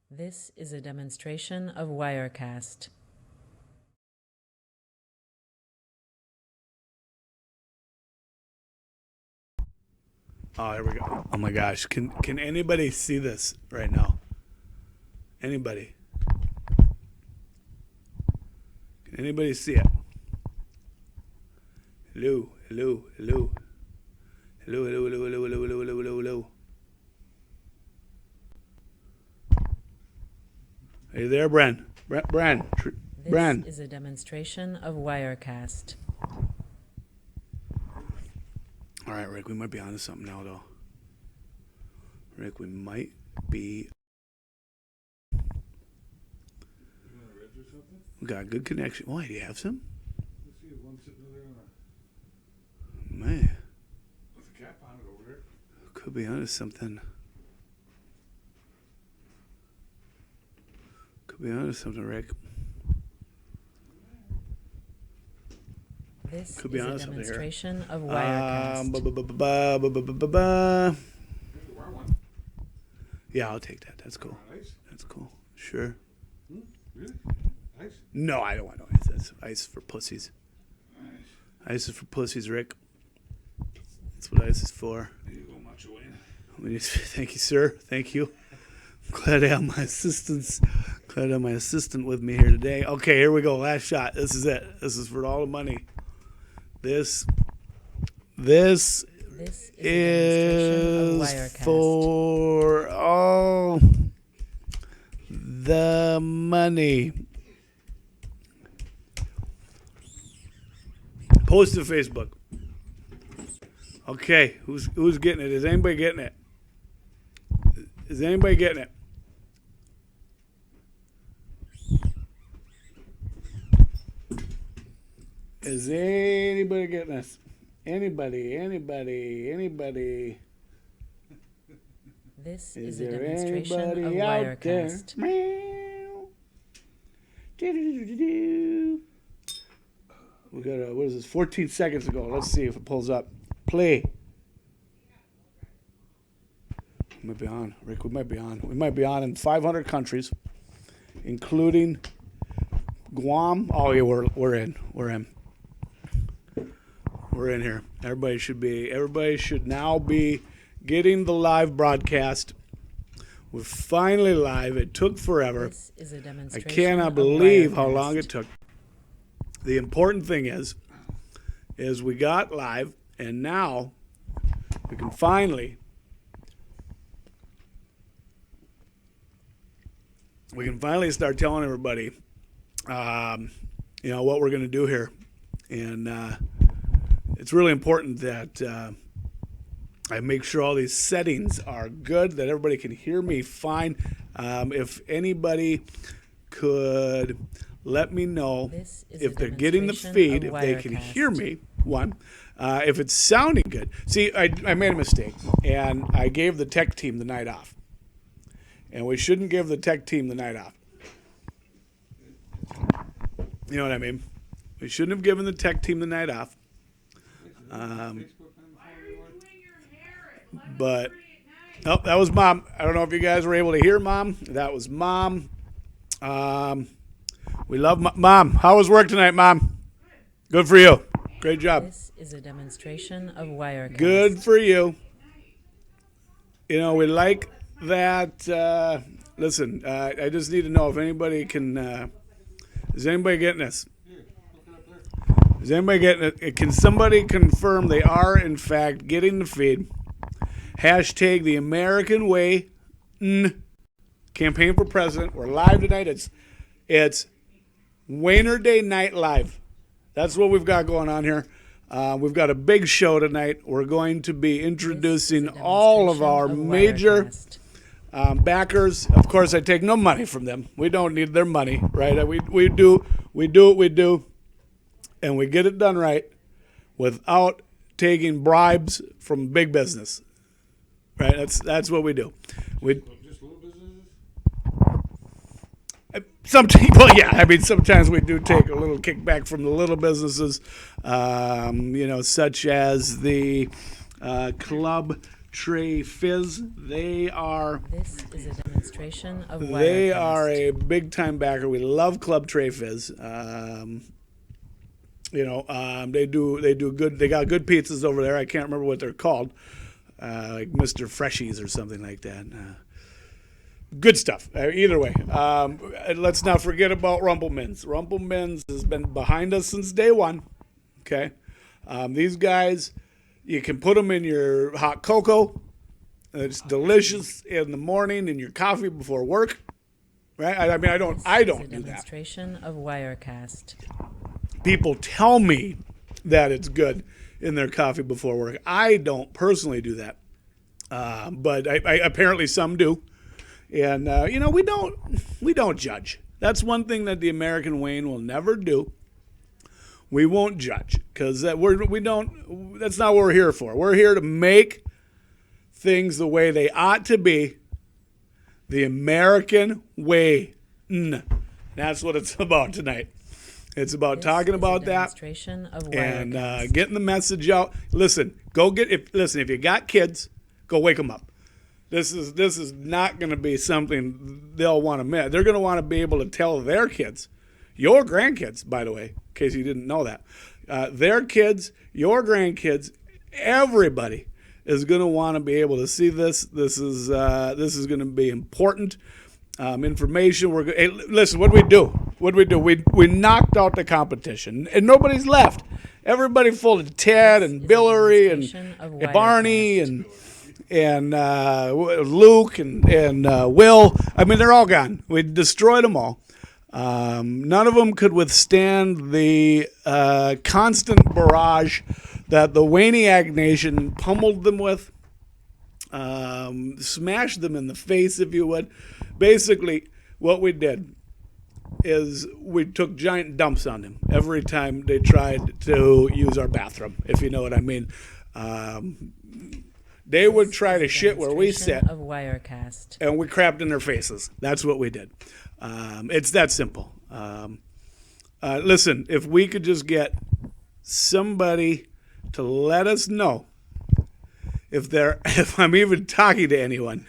This is a demonstration of Wirecast. Oh, here we go. Oh my gosh. Can anybody see this right now? Anybody? Can anybody see it? Hello, hello, hello. Hello, hello, hello, hello, hello, hello, hello, hello, hello. Are you there, Bren? Bren. This is a demonstration of Wirecast. All right, Rick, we might be onto something now, though. Rick, we might be. We got a good connection. Why, do you have some? Man. With a cap on it over there. Could be onto something. Could be onto something, Rick. This Could be is a onto something here. demonstration of Wirecast. Yeah, I'll take that. That's cool. Ice? That's cool. Sure. Really? Ice? No, I don't want no ice. That's ice for pussies. Nice. Ice is for pussies, Rick. That's what ice is for. There you go, Macho Wayne. Thank you, sir. Thank you. I'm glad I have my assistants. Glad I have my assistant with me here today. Okay, here we go. Last shot. This is it. This is for all the money. This This is a demonstration of is Wirecast. for all the money. Post to Facebook. Okay, who's getting it? Is anybody getting it? Is anybody getting it? Is anybody getting this? Anybody? This Is is a there demonstration of anybody out there? Wirecast. Meow. Do-do-do-do-do. We got what is this? 14 seconds ago. Let's see if it pulls up. Play. We might be on, Rick. We might be on. We might be on in 500 countries, including Guam. Oh yeah, we're in. We're in. We're in here. Everybody should now be getting the live broadcast. We're finally live. It took forever. This is a I demonstration cannot of believe how Wirecast. long it took. The important thing is we got live, and now we can finally start telling everybody, what we're going to do here, and it's really important that I make sure all these settings are good, that everybody can hear me fine. If anybody could let me know This is if a they're getting the demonstration feed, of if they can Wirecast. hear me, one. If it's sounding good. See, I made a mistake, and I gave the tech team the night off. And we shouldn't give the tech team the night off. You know what I mean? We shouldn't have given the tech team the night off. But, oh, that was Mom. I don't know if you guys were able to hear Mom. That was Mom. We love Mom. How was work tonight, Mom? Good for you. Great job. This is a demonstration of Wirecast. Good for you. We like that. Listen, I just need to know if anybody can. Is anybody getting this? Is anybody getting it? Can somebody confirm they are, in fact, getting the feed? Hashtag the American Way campaign for president. We're live tonight. It's Wayner Day Night Live. That's what we've got going on here. We've got a big show tonight. We're going to be introducing This is a all of our demonstration of major Wirecast. backers. Of course, I take no money from them. We don't need their money, right? We do what we do, and we get it done right without taking bribes from big business. Right? That's what we do. Just little businesses? Some people, yeah. I mean, sometimes we do take a little kickback from the little businesses, such as the Club Tray Fizz. They are This is a demonstration of Wirecast. They are a big time backer. We love Club Tray Fizz. They do good. They got good pizzas over there. I can't remember what they're called, like Mr. Freshies or something like that. Good stuff. Either way, let's not forget about Rumplemans. Rumplemans has been behind us since day one. Okay, these guys, you can put them in your hot cocoa. It's delicious in the morning in your coffee before work. Right? I mean, I don't This is a do that. demonstration of Wirecast. People tell me that it's good in their coffee before work. I don't personally do that, but I apparently some do. And we don't judge. That's one thing that the American Wayne will never do. We won't judge because that's not what we're here for. We're here to make things the way they ought to be, the American way. That's what it's about tonight. It's about talking about that Demonstration of and Wirecast. getting the message out. Listen, if you got kids, go wake them up. This is not going to be something they'll want to miss. They're going to want to be able to tell their kids, your grandkids, by the way, in case you didn't know that, their kids, your grandkids, everybody is going to want to be able to see this. This is going to be important information. Listen. What do we do? We knocked out the competition, and nobody's left. Everybody full of Ted and Billary and Barney and Luke and Will. I mean, they're all gone. We destroyed them all. None of them could withstand the constant barrage that the Waniac Nation pummeled them with, smashed them in the face, if you would. Basically, what we did is we took giant dumps on them every time they tried to use our bathroom, if you know what I mean. They would try to shit where we sit, Of Wirecast. and we crapped in their faces. That's what we did. It's that simple. Listen, if we could just get somebody to let us know if I'm even talking to anyone,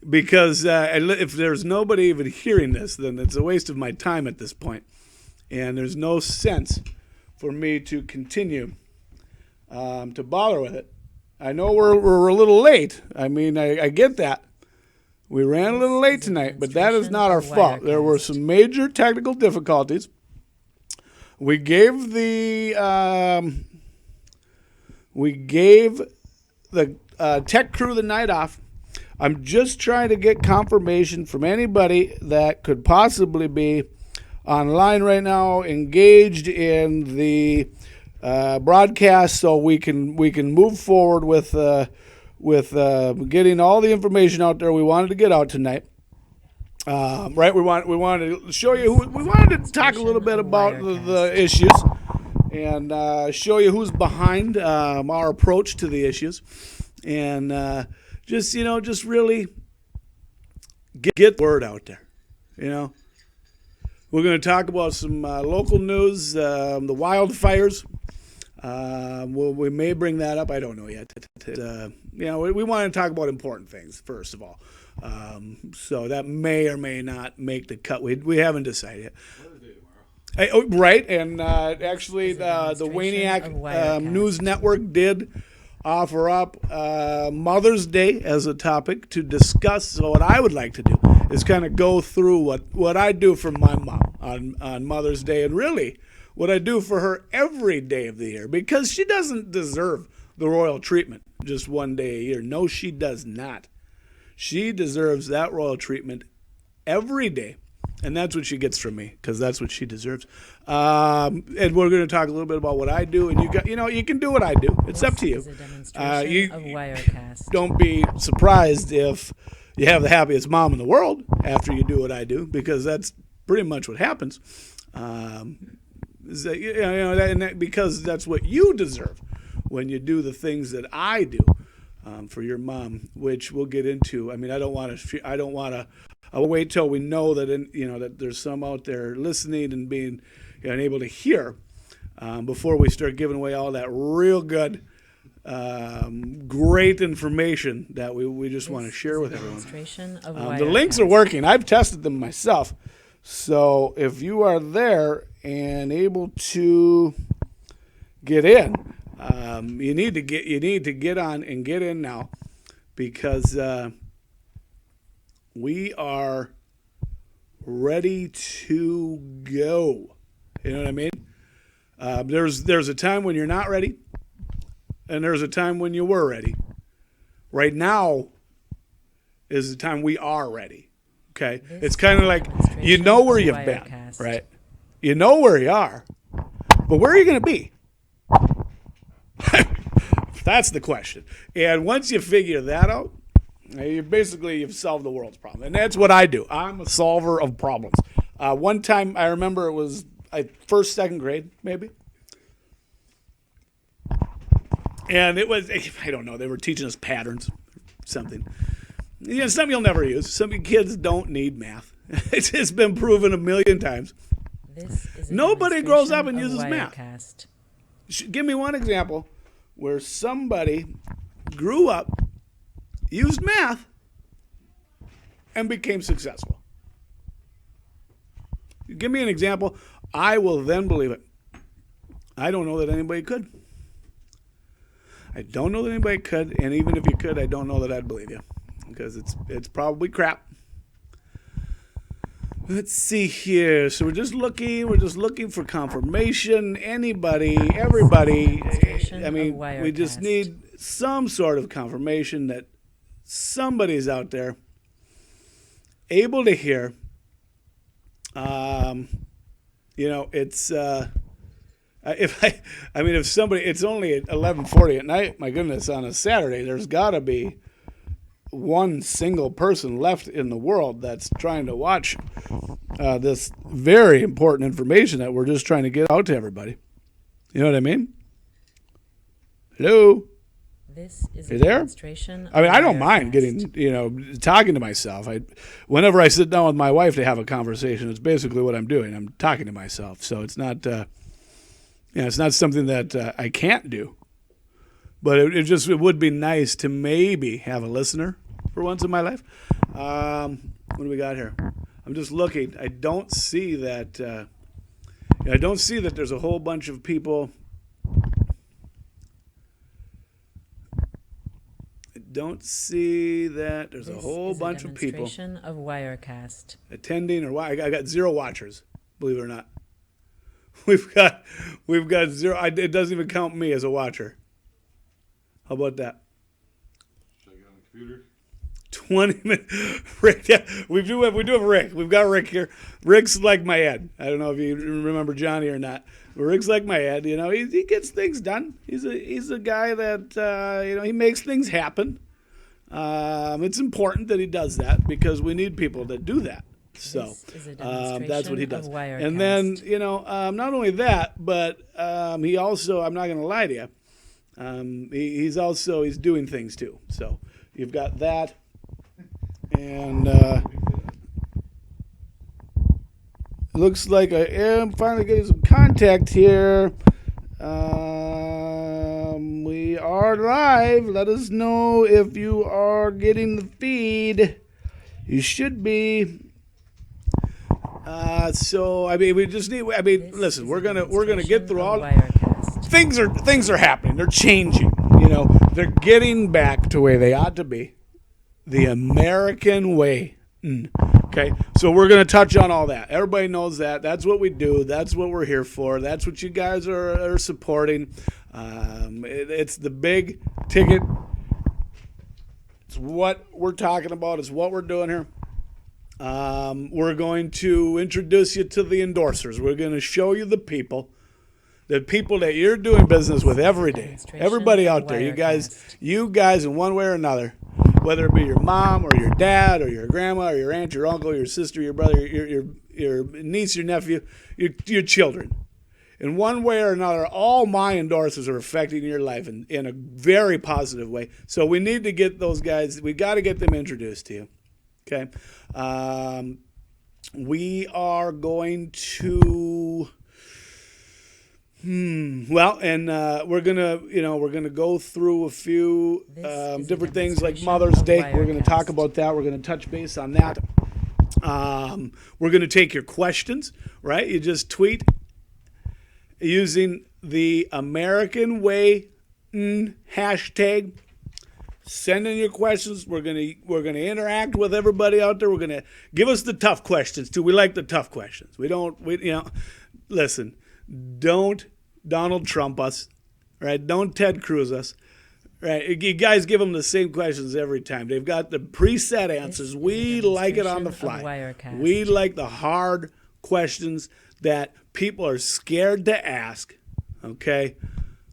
because if there's nobody even hearing this, then it's a waste of my time at this point, and there's no sense for me to continue to bother with it. I know we're a little late. I mean, I get that. We ran a little late tonight, but that is not our fault. There were some major technical difficulties. We gave the tech crew the night off. I'm just trying to get confirmation from anybody that could possibly be online right now, engaged in the broadcast, so we can move forward with getting all the information out there we wanted to get out tonight. Right, we wanted to show you we wanted to talk a little bit about the issues and show you who's behind our approach to the issues, and just really get the word out there. We're going to talk about some local news, the wildfires. We may bring that up. I don't know yet. We want to talk about important things first of all. So that may or may not make the cut. We haven't decided yet. Right, and actually the Waniac News Network did offer up Mother's Day as a topic to discuss. So what I would like to do is kind of go through what I do for my mom on Mother's Day, and really what I do for her every day of the year, because she doesn't deserve the royal treatment just one day a year. No, she does not. She deserves that royal treatment every day. And that's what she gets from me, because that's what she deserves. And we're going to talk a little bit about what I do, and you can do what I do. It's up to you. This is a demonstration of Wirecast. Don't be surprised if you have the happiest mom in the world after you do what I do, because that's pretty much what happens. Because that's what you deserve when you do the things that I do for your mom, which we'll get into. I mean, I will wait till we know that that there's some out there listening and being able to hear before we start giving away all that real good great information that we just want to This share is a with everyone. demonstration of The links are Wirecast. working. I've tested them myself. So if you are there and able to get in, you need to get on and get in now, because we are ready to go. You know what I mean? There's a time when you're not ready, and there's a time when you were ready. Right now is the time we are ready. Okay? This It's kind of like you demonstration know where of you've been, Wirecast. right? You know where you are, but where are you going to be? That's the question. And once you figure that out, you've solved the world's problem. And that's what I do. I'm a solver of problems. One time, I remember it was first, second grade, maybe. And it was, I don't know, they were teaching us patterns, something. You know, something you'll never use. Some kids don't need math. It's been proven a million times. This is a Nobody grows up and demonstration uses of math. Wirecast. Give me one example where somebody grew up, used math, and became successful. Give me an example. I will then believe it. I don't know that anybody could. I don't know that anybody could, and even if you could, I don't know that I'd believe you, because it's probably crap. Let's see here. So we're just looking for confirmation. Anybody, everybody. Demonstration I mean, of we just Wirecast. need some sort of confirmation that somebody's out there able to hear. It's if somebody, it's only at 11:40 at night. My goodness, on a Saturday, there's got to be one single person left in the world that's trying to watch this very important information that we're just trying to get out to everybody. You know what I mean? Hello? This is You a there? demonstration. I mean, of I don't mind Wirecast. getting, talking to myself. Whenever I sit down with my wife to have a conversation, it's basically what I'm doing. I'm talking to myself. So it's not, it's not something that I can't do. But it would be nice to maybe have a listener for once in my life. What do we got here? I'm just looking. I don't see that. I don't see that there's a whole bunch of people. I don't see that there's a This whole is bunch of people demonstration of Wirecast. attending, or I got 0 watchers. Believe it or not, we've got 0. It doesn't even count me as a watcher. How about that? Should I get on the computer? 20 minutes. Rick, yeah, we do have Rick. We've got Rick here. Rick's like my Ed. I don't know if you remember Johnny or not. But Rick's like my Ed. You know, he gets things done. He's a guy that he makes things happen. It's important that he does that because we need people that do that. So This is a that's what he demonstration does. of Wirecast. And then not only that, but he also, I'm not going to lie to you. He's doing things too. So you've got that. And looks like I am finally getting some contact here. We are live. Let us know if you are getting the feed. You should be. We just need. This Listen, is we're a gonna get through all. demonstration of Wirecast. Things are happening. They're changing. They're getting back to where they ought to be. The American way. Okay, so we're going to touch on all that. Everybody knows that. That's what we do. That's what we're here for. That's what you guys are supporting. It's the big ticket. It's what we're talking about. It's what we're doing here. We're going to introduce you to the endorsers. We're going to show you the people that you're doing business with every day. Demonstration Everybody out of there, Wirecast. you guys in one way or another, whether it be your mom or your dad or your grandma or your aunt, your uncle, your sister, your brother, your niece, your nephew, your children. In one way or another, all my endorsers are affecting your life in a very positive way. So we need to get those guys, we got to get them introduced to you. Okay? We are going to... Well, and we're gonna go through a few This is a different things like demonstration Mother's of Day. We're gonna talk Wirecast. about that. We're gonna touch base on that. We're gonna take your questions. Right? You just tweet using the American Way hashtag. Send in your questions. We're gonna interact with everybody out there. We're gonna give us the tough questions too. We like the tough questions. Listen. Don't Donald Trump us, right? Don't Ted Cruz us, right? You guys give them the same questions every time. They've got the preset answers. is a We like it on the demonstration fly. of Wirecast. We like the hard questions that people are scared to ask, okay?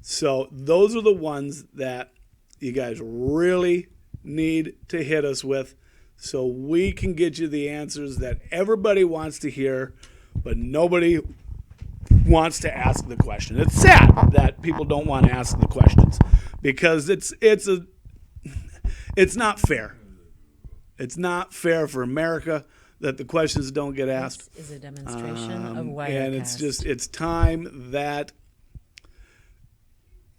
So those are the ones that you guys really need to hit us with so we can get you the answers that everybody wants to hear, but nobody wants to ask the question. It's sad that people don't want to ask the questions because it's not fair. It's not fair for America that the questions don't get asked. This is a demonstration of Wirecast. And it's time that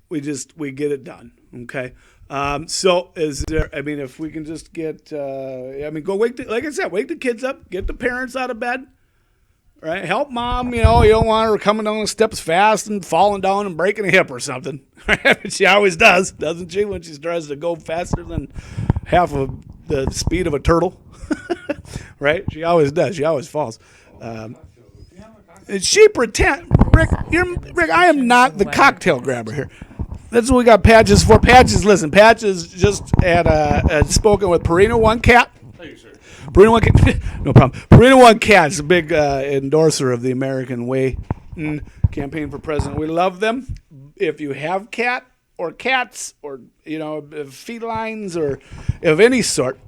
we get it done. Okay. So if we can just get, go wake the kids up, get the parents out of bed. Right, help mom. You don't want her coming down the steps fast and falling down and breaking a hip or something. She always does, doesn't she? When she tries to go faster than half of the speed of a turtle, right? She always does. She always falls. And she pretend, Rick. Rick. I am not the cocktail grabber here. That's what we got Patches for. Patches, listen. Patches just had spoken with Purina One Cat. Thank you, sir. Purina One Cat, no problem. Purina One Cat's a big endorser of the American Way campaign for president. We love them. If you have cat or cats or felines or of any sort,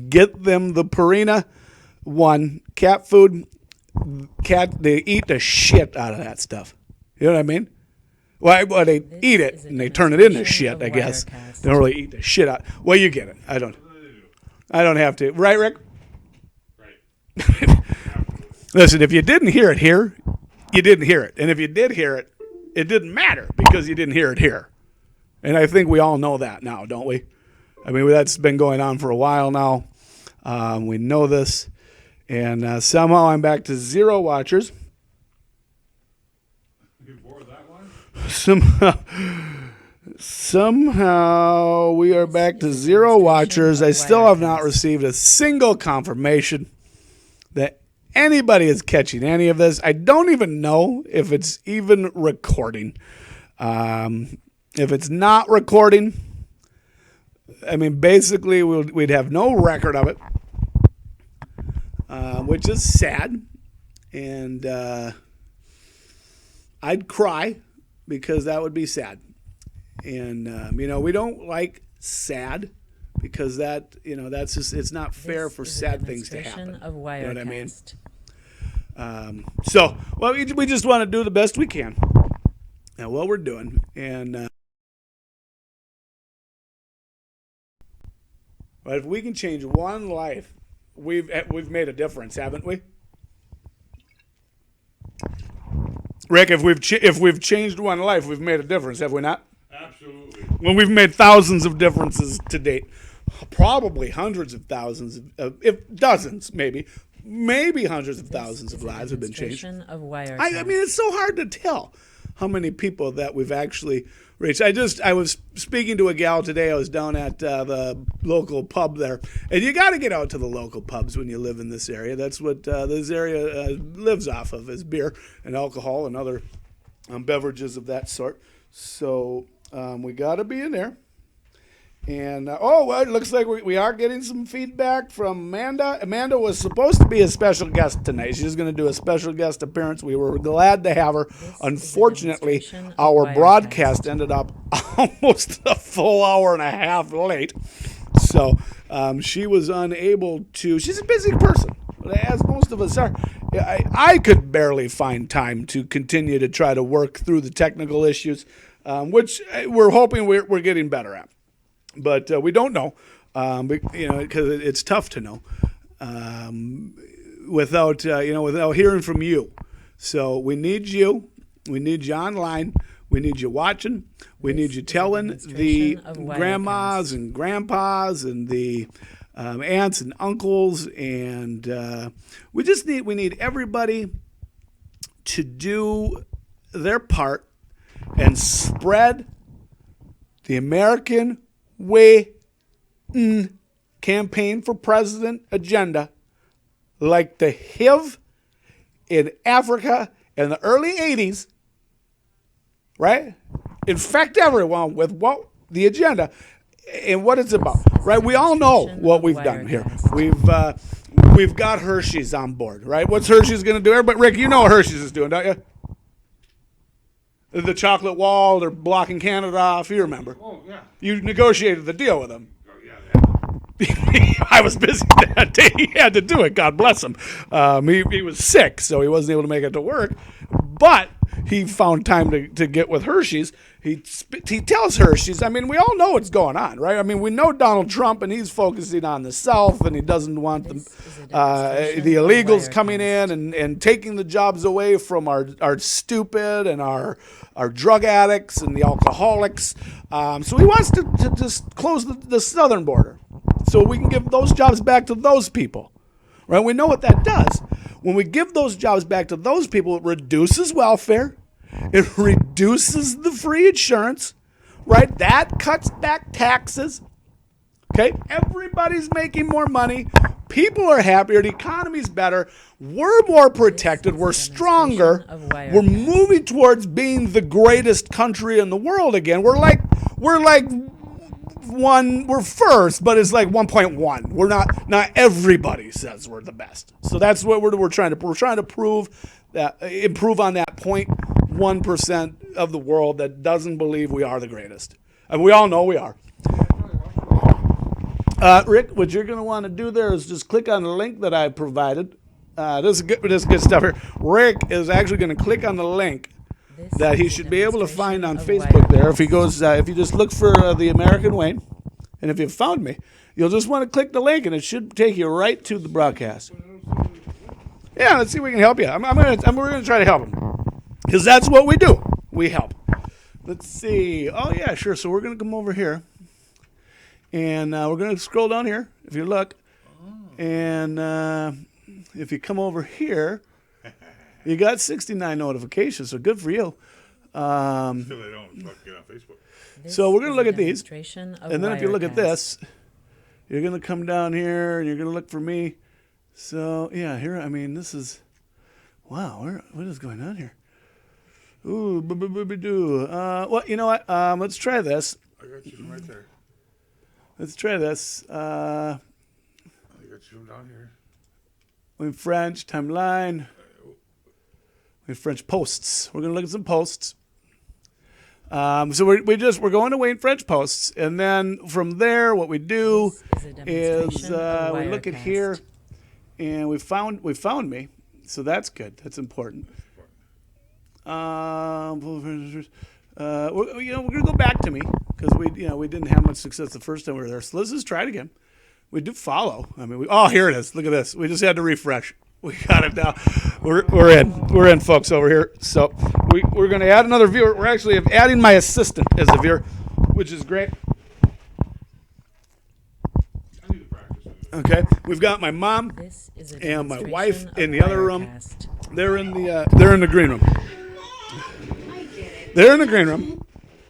get them the Purina One cat food. They eat the shit out of that stuff. You know what I mean? Well, they eat it and they turn it into shit. I guess they don't really eat the shit out. Well, you get it. I don't have to. Right, Rick? Right. Listen, if you didn't hear it here, you didn't hear it. And if you did hear it, it didn't matter because you didn't hear it here. And I think we all know that now, don't we? I mean, that's been going on for a while now. We know this. And somehow I'm back to 0 watchers. You bored that one? Somehow we are back to 0 watchers. I still have not received a single confirmation that anybody is catching any of this. I don't even know if it's even recording. If it's not recording, I mean, basically we'd have no record of it, which is sad. And I'd cry because that would be sad. And, we don't like sad because that's just, it's not fair for sad things to happen. Of Wirecast. You know what I mean? We just want to do the best we can at what we're doing. And but if we can change one life, we've made a difference, haven't we? Rick, if we've changed one life, we've made a difference, have we not? Absolutely. Well, we've made thousands of differences to date. Probably hundreds of thousands, if dozens, maybe hundreds of thousands of lives have been changed. Of Wirecast. I mean, it's so hard to tell how many people that we've actually reached. I was speaking to a gal today. I was down at the local pub there, and you got to get out to the local pubs when you live in this area. That's what this area lives off of, is beer and alcohol and other beverages of that sort. So we got to be in there. And, it looks like we are getting some feedback from Amanda. Amanda was supposed to be a special guest tonight. She's going to do a special guest appearance. We were glad to have her. Unfortunately, our broadcast ended up almost a full hour and a half late. So she was unable to. She's a busy person, as most of us are. I could barely find time to continue to try to work through the technical issues, which we're hoping we're getting better at. But we don't know, because it's tough to know without hearing from you. So we need you. We need you online. We need you watching. We need you This is a telling the demonstration of Wirecast. grandmas and grandpas and the aunts and uncles, and we need everybody to do their part and spread the American Way campaign for president agenda like the HIV in Africa in the early 80s, right? Infect everyone with what the agenda and what it's about, right? We all know what we've done here. We've got Hershey's on board, right? What's Hershey's going to do? Everybody, Rick, you know what Hershey's is doing, don't you? The chocolate wall, they're blocking Canada off. You remember? Oh, yeah. You negotiated the deal with them. Oh, yeah. I was busy that day. He had to do it. God bless him. He was sick, so he wasn't able to make it to work. But he found time to get with Hershey's. He tells Hershey's, I mean, we all know what's going on, right? I mean, we know Donald Trump, and he's focusing on the South, and he doesn't want the illegals coming in and taking the jobs away from our stupid and our drug addicts and the alcoholics. So he wants to just close the southern border so we can give those jobs back to those people, right? We know what that does. When we give those jobs back to those people, it reduces welfare. It reduces the free insurance, right? That cuts back taxes. Okay? Everybody's making more money. People are happier. The economy's better. We're more protected. We're stronger. We're moving towards being the greatest country in the world again. We're first, but it's like 1.1. We're not everybody says we're the best. So that's what we're trying to improve on that 0.1% of the world that doesn't believe we are the greatest. And we all know we are. Rick, what you're going to want to do there is just click on the link that I provided. This is good stuff here. Rick is actually going to click on the link that he should be able to find on Facebook there. If he goes, if you just look for the American Way, and if you found me, you'll just want to click the link, and it should take you right to the broadcast. Yeah, let's see if we can help you. We're going to try to help him, because that's what we do. We help. Let's see. Oh yeah, sure. So we're going to come over here, and we're going to scroll down here. If you look, and if you come over here. You got 69 notifications, so good for you. Still, they don't get on Facebook. So we're going to look at these. And then if you look at this, you're going to come down here, and you're going to look for me. So, yeah, here, I mean, this is, wow, what is going on here? Ooh, boo-boo-boo-boo-doo. Well, you know what? Let's try this. I got you from right there. Let's try this. I got you from down here. In French, timeline. In French posts. We're going to look at some posts. So we're going to Wayne French posts, and then from there, what we do is we look at here, and we found me. So that's good. That's important. We're going to go back to me because we didn't have much success the first time we were there. So let's just try it again. We do follow. I mean, here it is. Look at this. We just had to refresh. We got it now. We're in, folks, over here. So we're going to add another viewer. We're actually adding my assistant as a viewer, which is great. I need to practice. Okay, we've got my mom and my wife in the other room. They're in the green room. They're in the green room.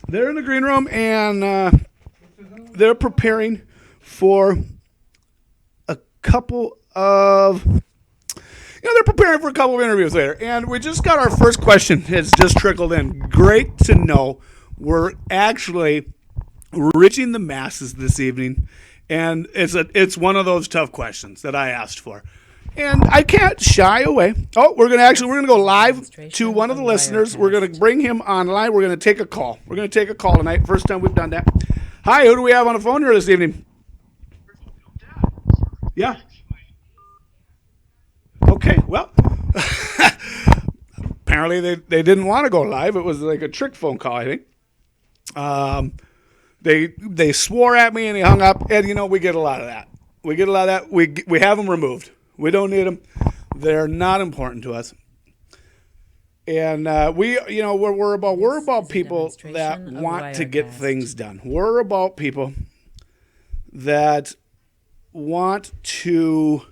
They're in the green room, and they're preparing for a couple of. They're preparing for a couple of interviews later. And we just got our first question. It's just trickled in. Great to know we're actually reaching the masses this evening. And it's one of those tough questions that I asked for. And I can't shy away. Oh, we're going to go live to one of the listeners. We're going to bring him online. We're going to take a call. We're going to take a call tonight. First time we've done that. Hi, who do we have on the phone here this evening? Yeah. Okay, well, apparently they didn't want to go live. It was like a trick phone call, I think. They swore at me and they hung up. And, we get a lot of that. We have them removed. We don't need them. They're not important to us. And we're about is a people that demonstration of want to get Wirecast. things done. We're about people that want to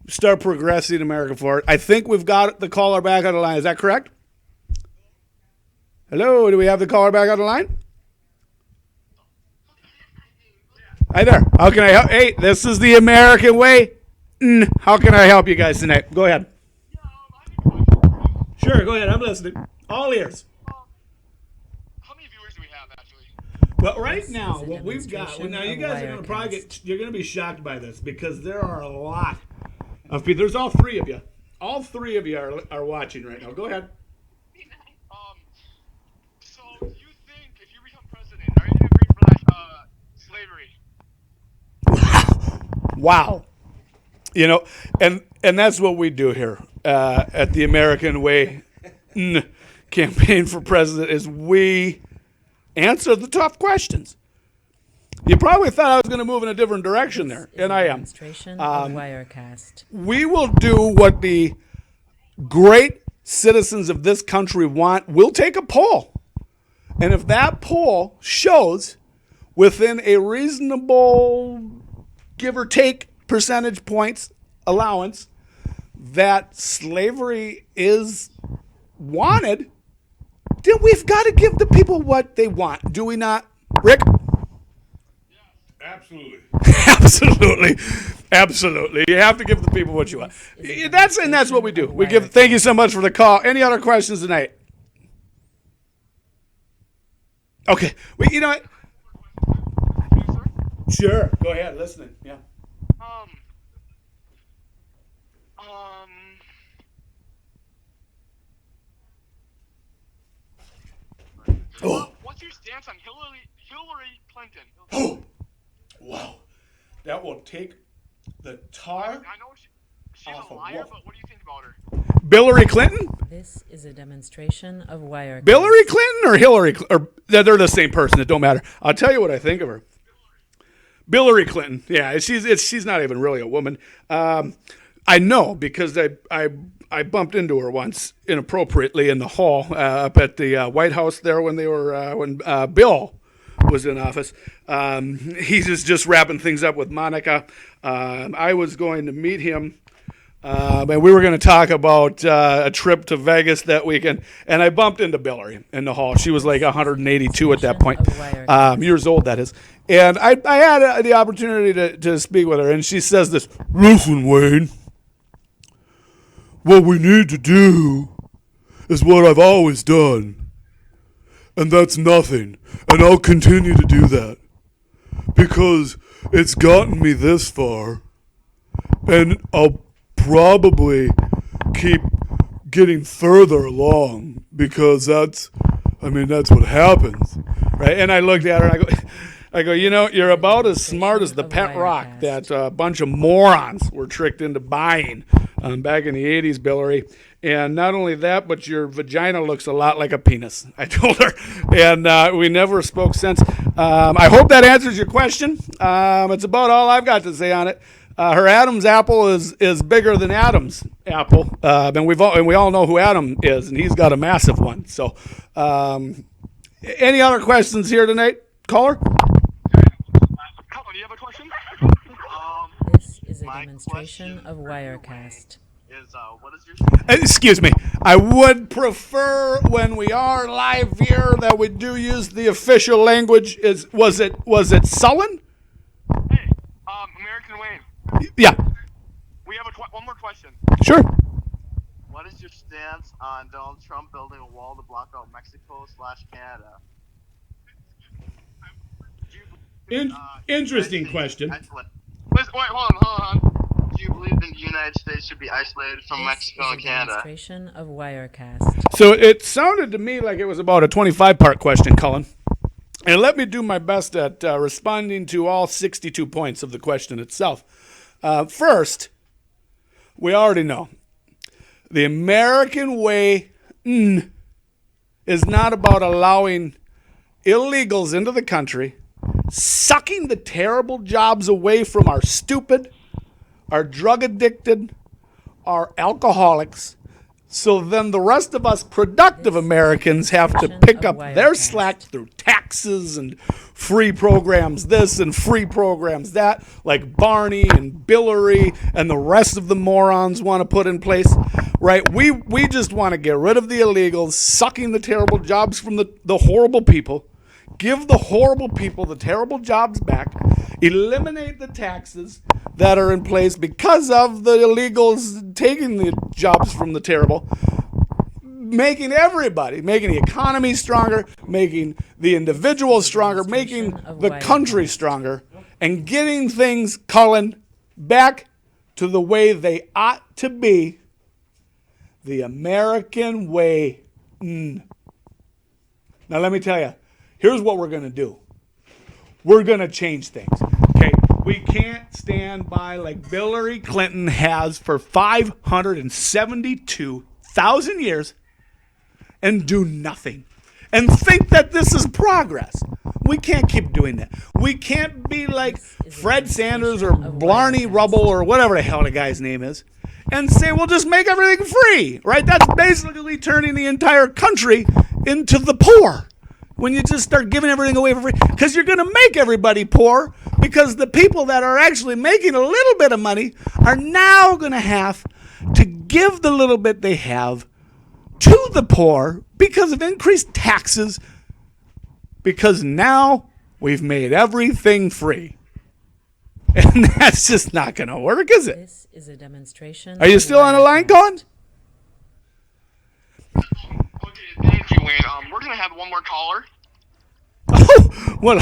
start progressing America forward. I think we've got the caller back on the line. Is that correct? Hello, do we have the caller back on the line? Hi there. How can I help? Hey, this is the American way. How can I help you guys tonight? Go ahead. Sure, go ahead. I'm listening. All ears. How many viewers do we have, actually? Well, right now, is a what we've got. demonstration Now, you of guys are going to probably Wirecast. you're going to be shocked by this because there are a lot of people. There's all three of you. All three of you are watching right now. Go ahead. So you think if you become president, are you going to bring back slavery? Wow. And that's what we do here at the American Way campaign for president is we answer the tough questions. You probably thought I was going to move in a different direction there, Is and a I am. demonstration of Wirecast. We will do what the great citizens of this country want. We'll take a poll. And if that poll shows within a reasonable, give or take, percentage points allowance that slavery is wanted, then we've got to give the people what they want. Do we not, Rick? Absolutely. Absolutely. You have to give the people what you want. That's what we do. We give. Thank you so much for the call. Any other questions tonight? Okay. Well, you know what? Yes, sir? Sure. Go ahead. Listening. Yeah. What's your stance on Hillary Clinton? Oh. Wow. That will take the tar. I know she's Off a of liar, what? but what do you think about her? Hillary Clinton? This is a demonstration of Wirecast. Hillary Clinton or Hillary? Or they're the same person. It don't matter. I'll tell you what I think of her. Hillary Clinton. Yeah, she's not even really a woman. I know because I bumped into her once inappropriately in the hall up at the White House there when they were when Bill was in office. He's just wrapping things up with Monica. I was going to meet him. And we were going to talk about a trip to Vegas that weekend, and I bumped into Hillary in the hall. She was like 182 at that point, years old, that is. And I had the opportunity to speak with her, and she says this, "Listen, Wayne, what we need to do is what I've always done, and that's nothing, and I'll continue to do that, because it's gotten me this far, and I'll probably keep getting further along because that's what happens, right?" And I looked at her and I go, you're about as smart as the pet rock that a bunch of morons were tricked into buying back in the 80s, Hillary. And not only that, but your vagina looks a lot like a penis, I told her. And we never spoke since. I hope that answers your question. It's about all I've got to say on it. Her Adam's apple is bigger than Adam's apple, and we all know who Adam is, and he's got a massive one. So, any other questions here tonight, caller? Colin, do you have a question? This is a My demonstration question of for you, Wirecast. Is what is your Excuse me. I would prefer when we are live here that we do use the official language. Was it sullen? Hey, American Wayne, Yeah. we have one more question. Sure. what is your stance on Donald Trump building a wall to block out Mexico/Canada? Interesting question. Isolate. Wait, hold on. Do you believe in the United States should be isolated from This Mexico is and a Canada? demonstration of Wirecast. So it sounded to me like it was about a 25-part question, Cullen. And let me do my best at responding to all 62 points of the question itself. First, we already know the American way is not about allowing illegals into the country, sucking the terrible jobs away from our stupid, our drug addicted, our alcoholics, So then the rest of us productive Americans have to pick up their slack through taxes and free programs this and free programs that, like Barney and Billary and the rest of the morons want to put in place, right? We just want to get rid of the illegals, sucking the terrible jobs from the horrible people, give the horrible people the terrible jobs back, eliminate the taxes that are in place because of the illegals taking the jobs from the terrible, making the economy stronger, making the individual stronger, making the country stronger, and getting things, Cullen, back to the way they ought to be, the American way. Now let me tell you, here's what we're going to do. We're going to change things. Okay, we can't stand by like Hillary Clinton has for 572,000 years and do nothing and think that this is progress. We can't keep doing that. We can't be like Fred Sanders or Blarney Rubble or whatever the hell the guy's name is and say we'll just make everything free, right? That's basically turning the entire country into the poor. When you just start giving everything away for free, because you're going to make everybody poor, because the people that are actually making a little bit of money are now going to have to give the little bit they have to the poor because of increased taxes, because now we've made everything free. And that's just not going to work, is it? This is a demonstration. Are you still on the line, Colin? Okay, thank you, Wayne. We're gonna have one more caller. Oh, well,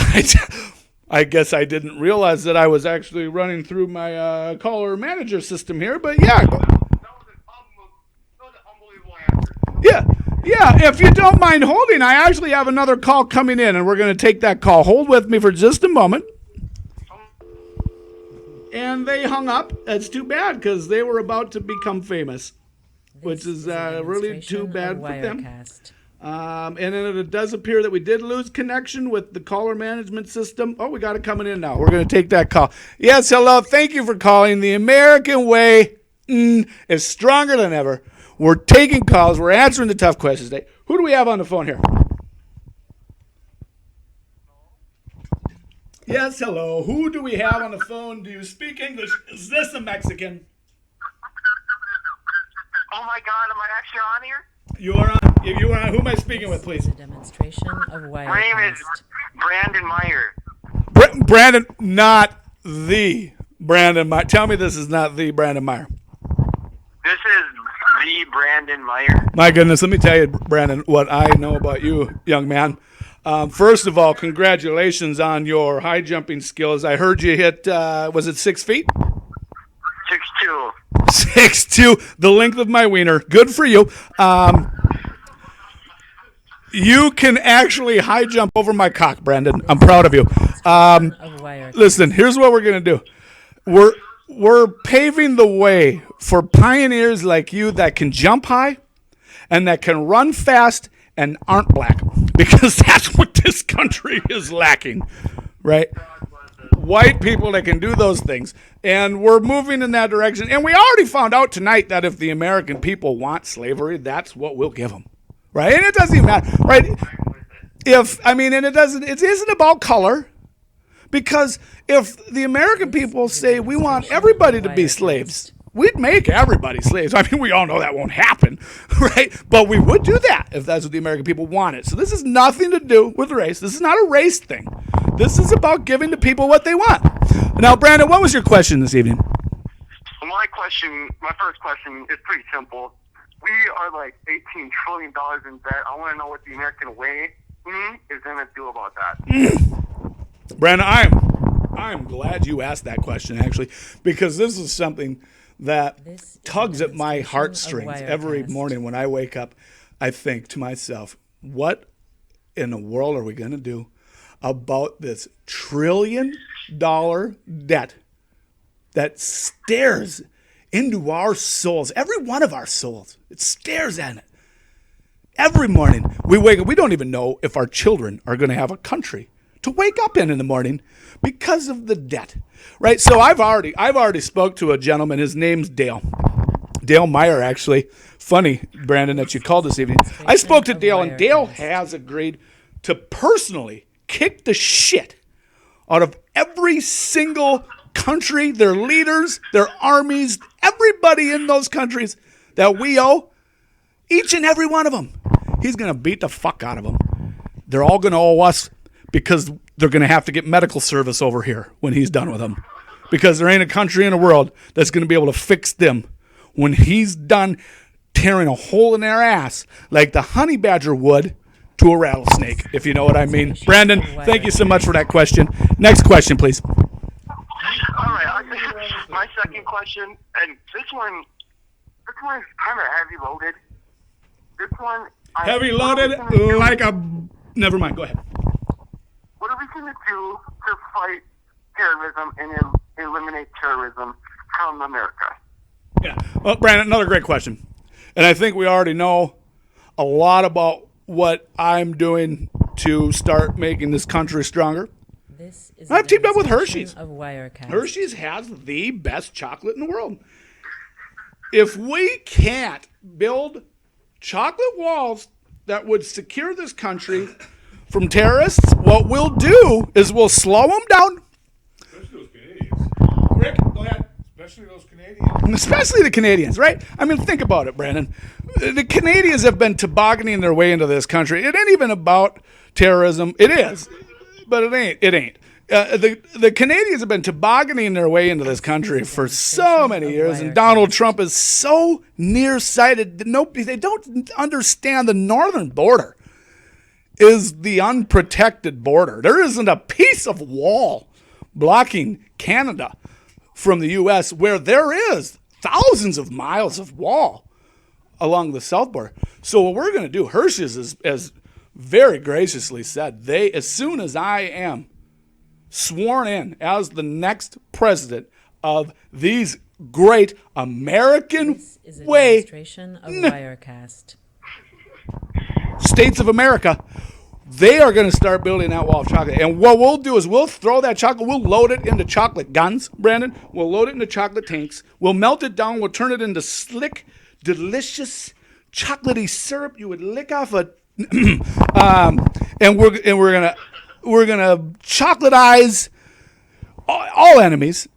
I guess I didn't realize that I was actually running through my caller manager system here, but yeah. That was an unbelievable answer. Yeah, if you don't mind holding, I actually have another call coming in, and we're going to take that call. Hold with me for just a moment. And they hung up. That's too bad, because they were about to become famous, which is really too bad for them. And then it does appear that we did lose connection with the caller management system. Oh, we got it coming in now. We're going to take that call. Yes, hello. Thank you for calling. The American way is stronger than ever. We're taking calls. We're answering the tough questions today. Who do we have on the phone here? Yes, hello. Who do we have on the phone? Do you speak English? Is this a Mexican? Oh my God, am I actually on here? You are on. You are on. Who am I speaking with, please? A demonstration of My name is Wirecast. Brandon Meyer. Brandon, not the Brandon Meyer. Tell me this is not the Brandon Meyer. This is the Brandon Meyer. My goodness, let me tell you, Brandon, what I know about you, young man. First of all, congratulations on your high jumping skills. I heard you hit, was it 6 feet? 6'2". 6'2", the length of my wiener. Good for you. You can actually high jump over my cock, Brandon. I'm proud of you. Listen, here's what we're gonna do. We're paving the way for pioneers like you that can jump high and that can run fast and aren't black, because that's what this country is lacking, right? White people that can do those things. And we're moving in that direction. And we already found out tonight that if the American people want slavery, that's what we'll give them, right? And it doesn't even matter, right? It isn't about color, because if the American people say we want everybody to be slaves, we'd make everybody slaves. I mean, we all know that won't happen, right? But we would do that if that's what the American people wanted. So this has nothing to do with race. This is not a race thing. This is about giving the people what they want. Now, Brandon, what was your question this evening? My first question is pretty simple. We are like $18 trillion in debt. I want to know what the American way is going to do about that. Brandon, I'm glad you asked that question, actually, because this is something that tugs at my heartstrings every morning when I wake up. I think to myself, what in the world are we going to do about this $1 trillion debt that stares into our souls, every one of our souls? It stares at it. Every morning we wake up, we don't even know if our children are going to have a country to wake up in the morning because of the debt, right? So I've already spoke to a gentleman. His name's Dale. Dale Meyer, actually. Funny, Brandon, that you called this evening. I spoke to Dale, and Dale has agreed to personally kick the shit out of every single country, their leaders, their armies, everybody in those countries that we owe, each and every one of them. He's going to beat the fuck out of them. They're all going to owe us because they're going to have to get medical service over here when he's done with them. Because there ain't a country in the world that's going to be able to fix them when he's done tearing a hole in their ass like the honey badger would to a rattlesnake, if you know what I mean. Brandon, thank you so much for that question. Next question, please. All right. My second question, and this one is kind of heavy loaded. This one. Heavy loaded like a... Never mind, go ahead. What are we going to do to fight terrorism and eliminate terrorism from America? Yeah. Well, Brandon, another great question. And I think we already know a lot about what I'm doing to start making this country stronger. This is I've teamed up with Hershey's. Of Wirecast. Hershey's has the best chocolate in the world. If we can't build chocolate walls that would secure this country from terrorists, what we'll do is we'll slow them down. Especially those Canadians. Rick, go ahead. Especially those Canadians. Especially the Canadians, right? I mean, think about it, Brandon. The Canadians have been tobogganing their way into this country. It ain't even about terrorism. It is, but it ain't. It ain't. The Canadians have been tobogganing their way into this country for so many years, and Donald Trump is so nearsighted. They don't understand the northern border is the unprotected border. There isn't a piece of wall blocking Canada from the U.S. where there is thousands of miles of wall along the south border. So what we're going to do, Hershey's has very graciously said, as soon as I am sworn in as the next president of these great American This is a way demonstration of Wirecast. states of America, they are going to start building that wall of chocolate. And what we'll do is we'll throw that chocolate, we'll load it into chocolate guns, Brandon. We'll load it into chocolate tanks. We'll melt it down. We'll turn it into slick, delicious, chocolatey syrup you would lick off a... and we're gonna chocolatize all enemies.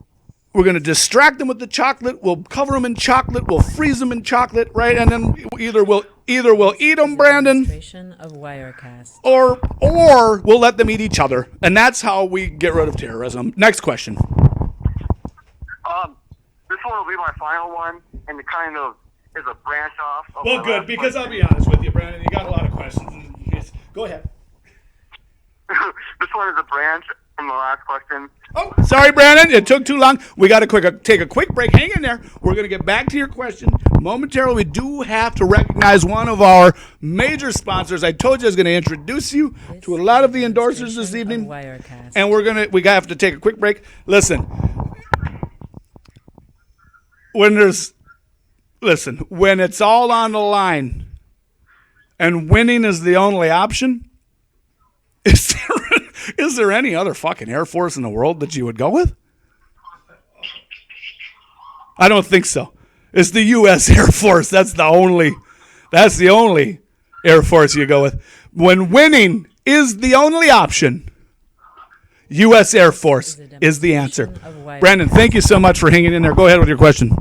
We're gonna distract them with the chocolate. We'll cover them in chocolate. We'll freeze them in chocolate, right? And then either we'll eat them, Brandon, Demonstration of Wirecast. or we'll let them eat each other, and that's how we get rid of terrorism. Next question. This one will be my final one, and it kind of is a branch off. Of Well, my good, last because I'll question. be honest with you, Brandon. You got a lot of questions. Go ahead. This one is a branch from the last question. Oh, sorry, Brandon. It took too long. We got to take a quick break. Hang in there. We're going to get back to your question momentarily. We do have to recognize one of our major sponsors. I told you I was going to introduce you to a lot of the endorsers this evening, Wirecast. and we have to take a quick break. Listen, when it's all on the line, and winning is the only option, is there any other fucking Air Force in the world that you would go with? I don't think so. It's the U.S. Air Force. That's the only Air Force you go with. When winning is the only option, U.S. Air Force is the answer. Brandon, thank you so much for hanging in there. Go ahead with your question.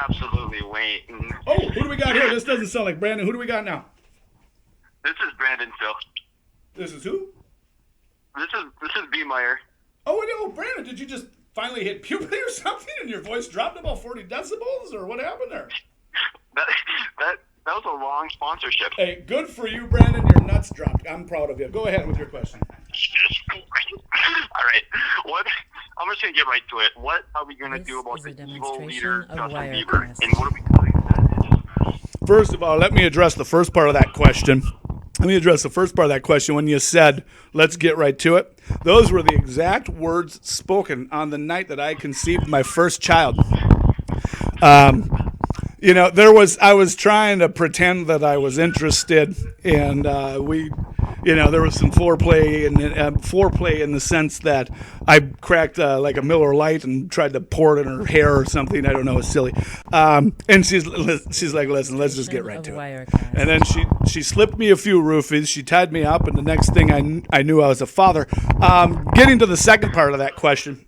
Absolutely, Wayne. Oh, who do we got here? This doesn't sound like Brandon. Who do we got now? This is Brandon Phil. This is who? This is B. Meyer. Oh, no, Brandon, did you just finally hit puberty or something and your voice dropped about 40 decibels, or what happened there? That was a long sponsorship. Hey, good for you, Brandon. Your nuts dropped. I'm proud of you. Go ahead with your question. All right. I'm just gonna get right to it. What are we gonna This do about is the a evil demonstration leader of Justin Wirecast. Bieber? And what are we doing about it? First of all, let me address the first part of that question. When you said, let's get right to it. Those were the exact words spoken on the night that I conceived my first child. I was trying to pretend that I was interested, and There was some foreplay in the sense that I cracked like a Miller Lite and tried to pour it in her hair or something. I don't know, it's silly. And she's like, listen, let's just get right to it. Wirecast. And then she slipped me a few roofies. She tied me up, and the next thing I knew I was a father. Getting to the second part of that question,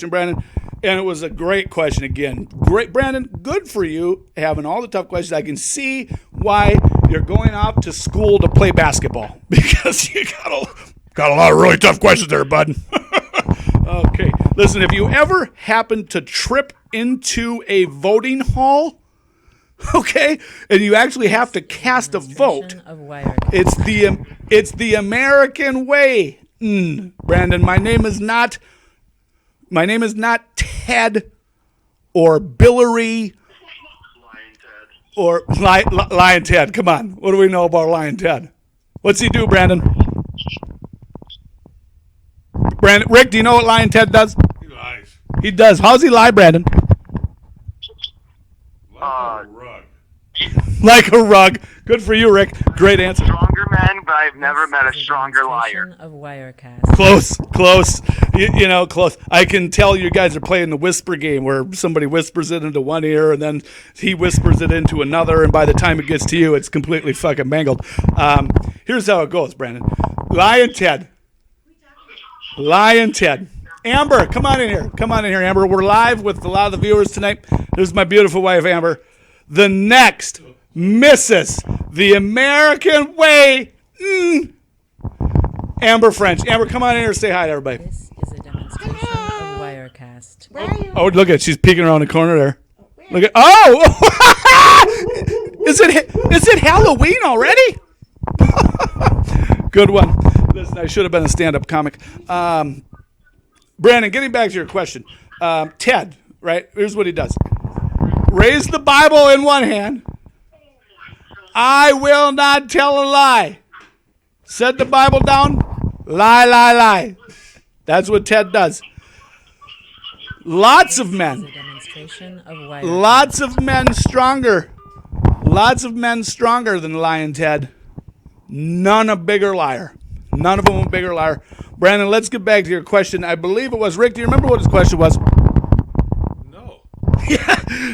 Brandon, and it was a great question again. Great, Brandon. Good for you having all the tough questions. I can see why you're going out to school to play basketball because you got a lot of really tough questions there, bud. Okay, listen. If you ever happen to trip into a voting hall, okay, and you actually have to cast a vote, Of Wirecast. it's the American way. Brandon, my name is not Ted or Billary or Lion Ted. Come on. What do we know about Lion Ted? What's he do, Brandon? Rick, do you know what Lion Ted does? He lies. He does. How's he lie, Brandon? Like a rug. Like a rug. Good for you, Rick. Great answer. Stronger men, but I've never met a stronger liar. Of Wirecast. Close. Close. I can tell you guys are playing the whisper game where somebody whispers it into one ear and then he whispers it into another, and by the time it gets to you, it's completely fucking mangled. Here's how it goes, Brandon. Lion Ted. Amber, come on in here, Amber. We're live with a lot of the viewers tonight. There's my beautiful wife, Amber. The next Mrs. The American Way. Amber French. Amber, come on in here and say hi to everybody. This is a demonstration of Wirecast. Oh, look at she's peeking around the corner there. Look at Is it Halloween already? Good one. Listen, I should have been a stand-up comic. Brandon, getting back to your question. Ted, right? Here's what he does. Raise the Bible in one hand. I will not tell a lie. Set the Bible down. Lie. That's what Ted does. Lots of This is men. a demonstration of Wirecast. Lots of men stronger. Lots of men stronger than Lion Ted. None a bigger liar. None of them a bigger liar. Brandon, let's get back to your question. I believe it was Rick. Do you remember what his question was?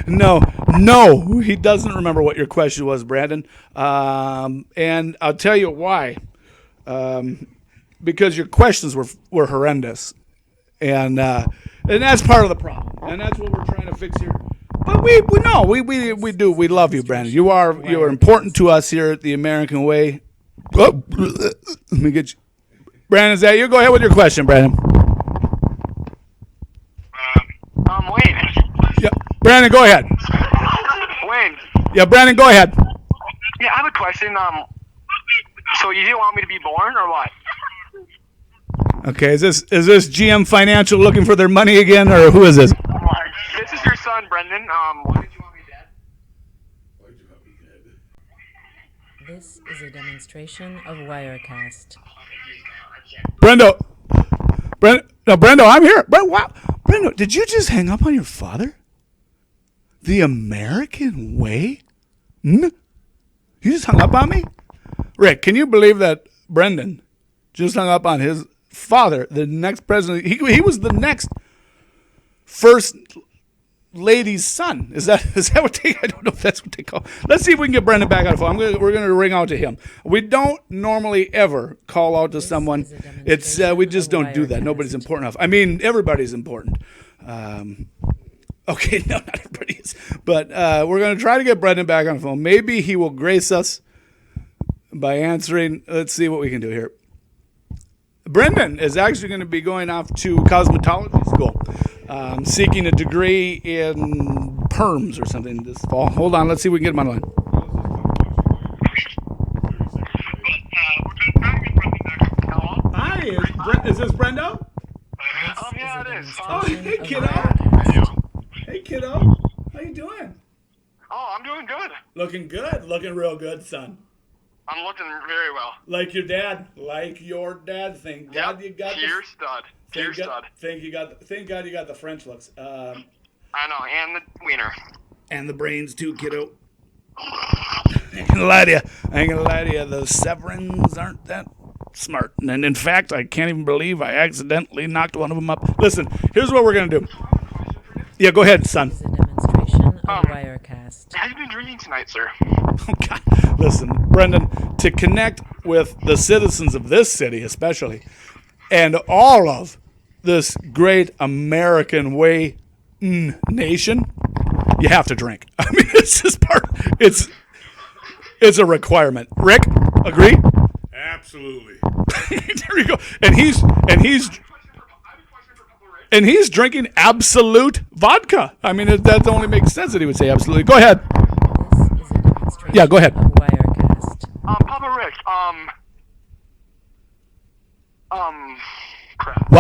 No. No, he doesn't remember what your question was, Brandon. And I'll tell you why. Because your questions were horrendous, and that's part of the problem, and that's what we're trying to fix here. But we love you, Brandon. You are important to us here at the American Way. Oh, let me get you, Brandon. Is that you? Go ahead with your question, Brandon. Wayne. Yeah, Brandon, go ahead. Wayne. Yeah, Brandon, go ahead. Yeah, I have a question. So you didn't want me to be born, or what? Okay, is this GM Financial looking for their money again, or who is this? This is your son, Brendan. Why did you want me dead? Why'd you have me dead? This is a demonstration of Wirecast. Brendo, I'm here. Wow. Brendo, did you just hang up on your father? The American Way? You just hung up on me? Rick, can you believe that Brendan just hung up on his father, the next president? He was the next first lady's son. Is that what they? I don't know if that's what they call. Let's see if we can get Brendan back on the phone. We're gonna ring out to him. We don't normally ever call out to someone. is a demonstration It's we just of don't do that. Wirecast. Nobody's important enough. I mean, everybody's important. Okay, no, not everybody is. But we're gonna try to get Brendan back on the phone. Maybe he will grace us by answering. Let's see what we can do here. Brendan is actually going to be going off to cosmetology school, seeking a degree in perms or something this fall. Hold on, let's see if we can get him on the line. Hi, is this Brendo? Yeah, it is. Oh, hey, Of kiddo. Wirecast. Hey, kiddo. How you doing? Oh, I'm doing good. Looking good. Looking real good, son. I'm looking very well. Like your dad. Thank God you got Pure stud. Pure stud. Thank God you got the French looks. I know, and the wiener. And the brains too, kiddo. I ain't gonna lie to you. The Severins aren't that smart. And in fact, I can't even believe I accidentally knocked one of them up. Listen, here's what we're going to do. Yeah, go ahead, son. Is a demonstration of Wirecast. Have you been drinking tonight, sir? Oh, God. Listen, Brendan, to connect with the citizens of this city especially, and all of this great American way nation, you have to drink. I mean, it's just it's a requirement. Rick, agree? Absolutely. There you go. And he's drinking absolute vodka. I mean, that only makes sense that he would say absolutely. Go ahead. This is a demonstration Yeah, go ahead. of Wirecast. Papa Rick, crap.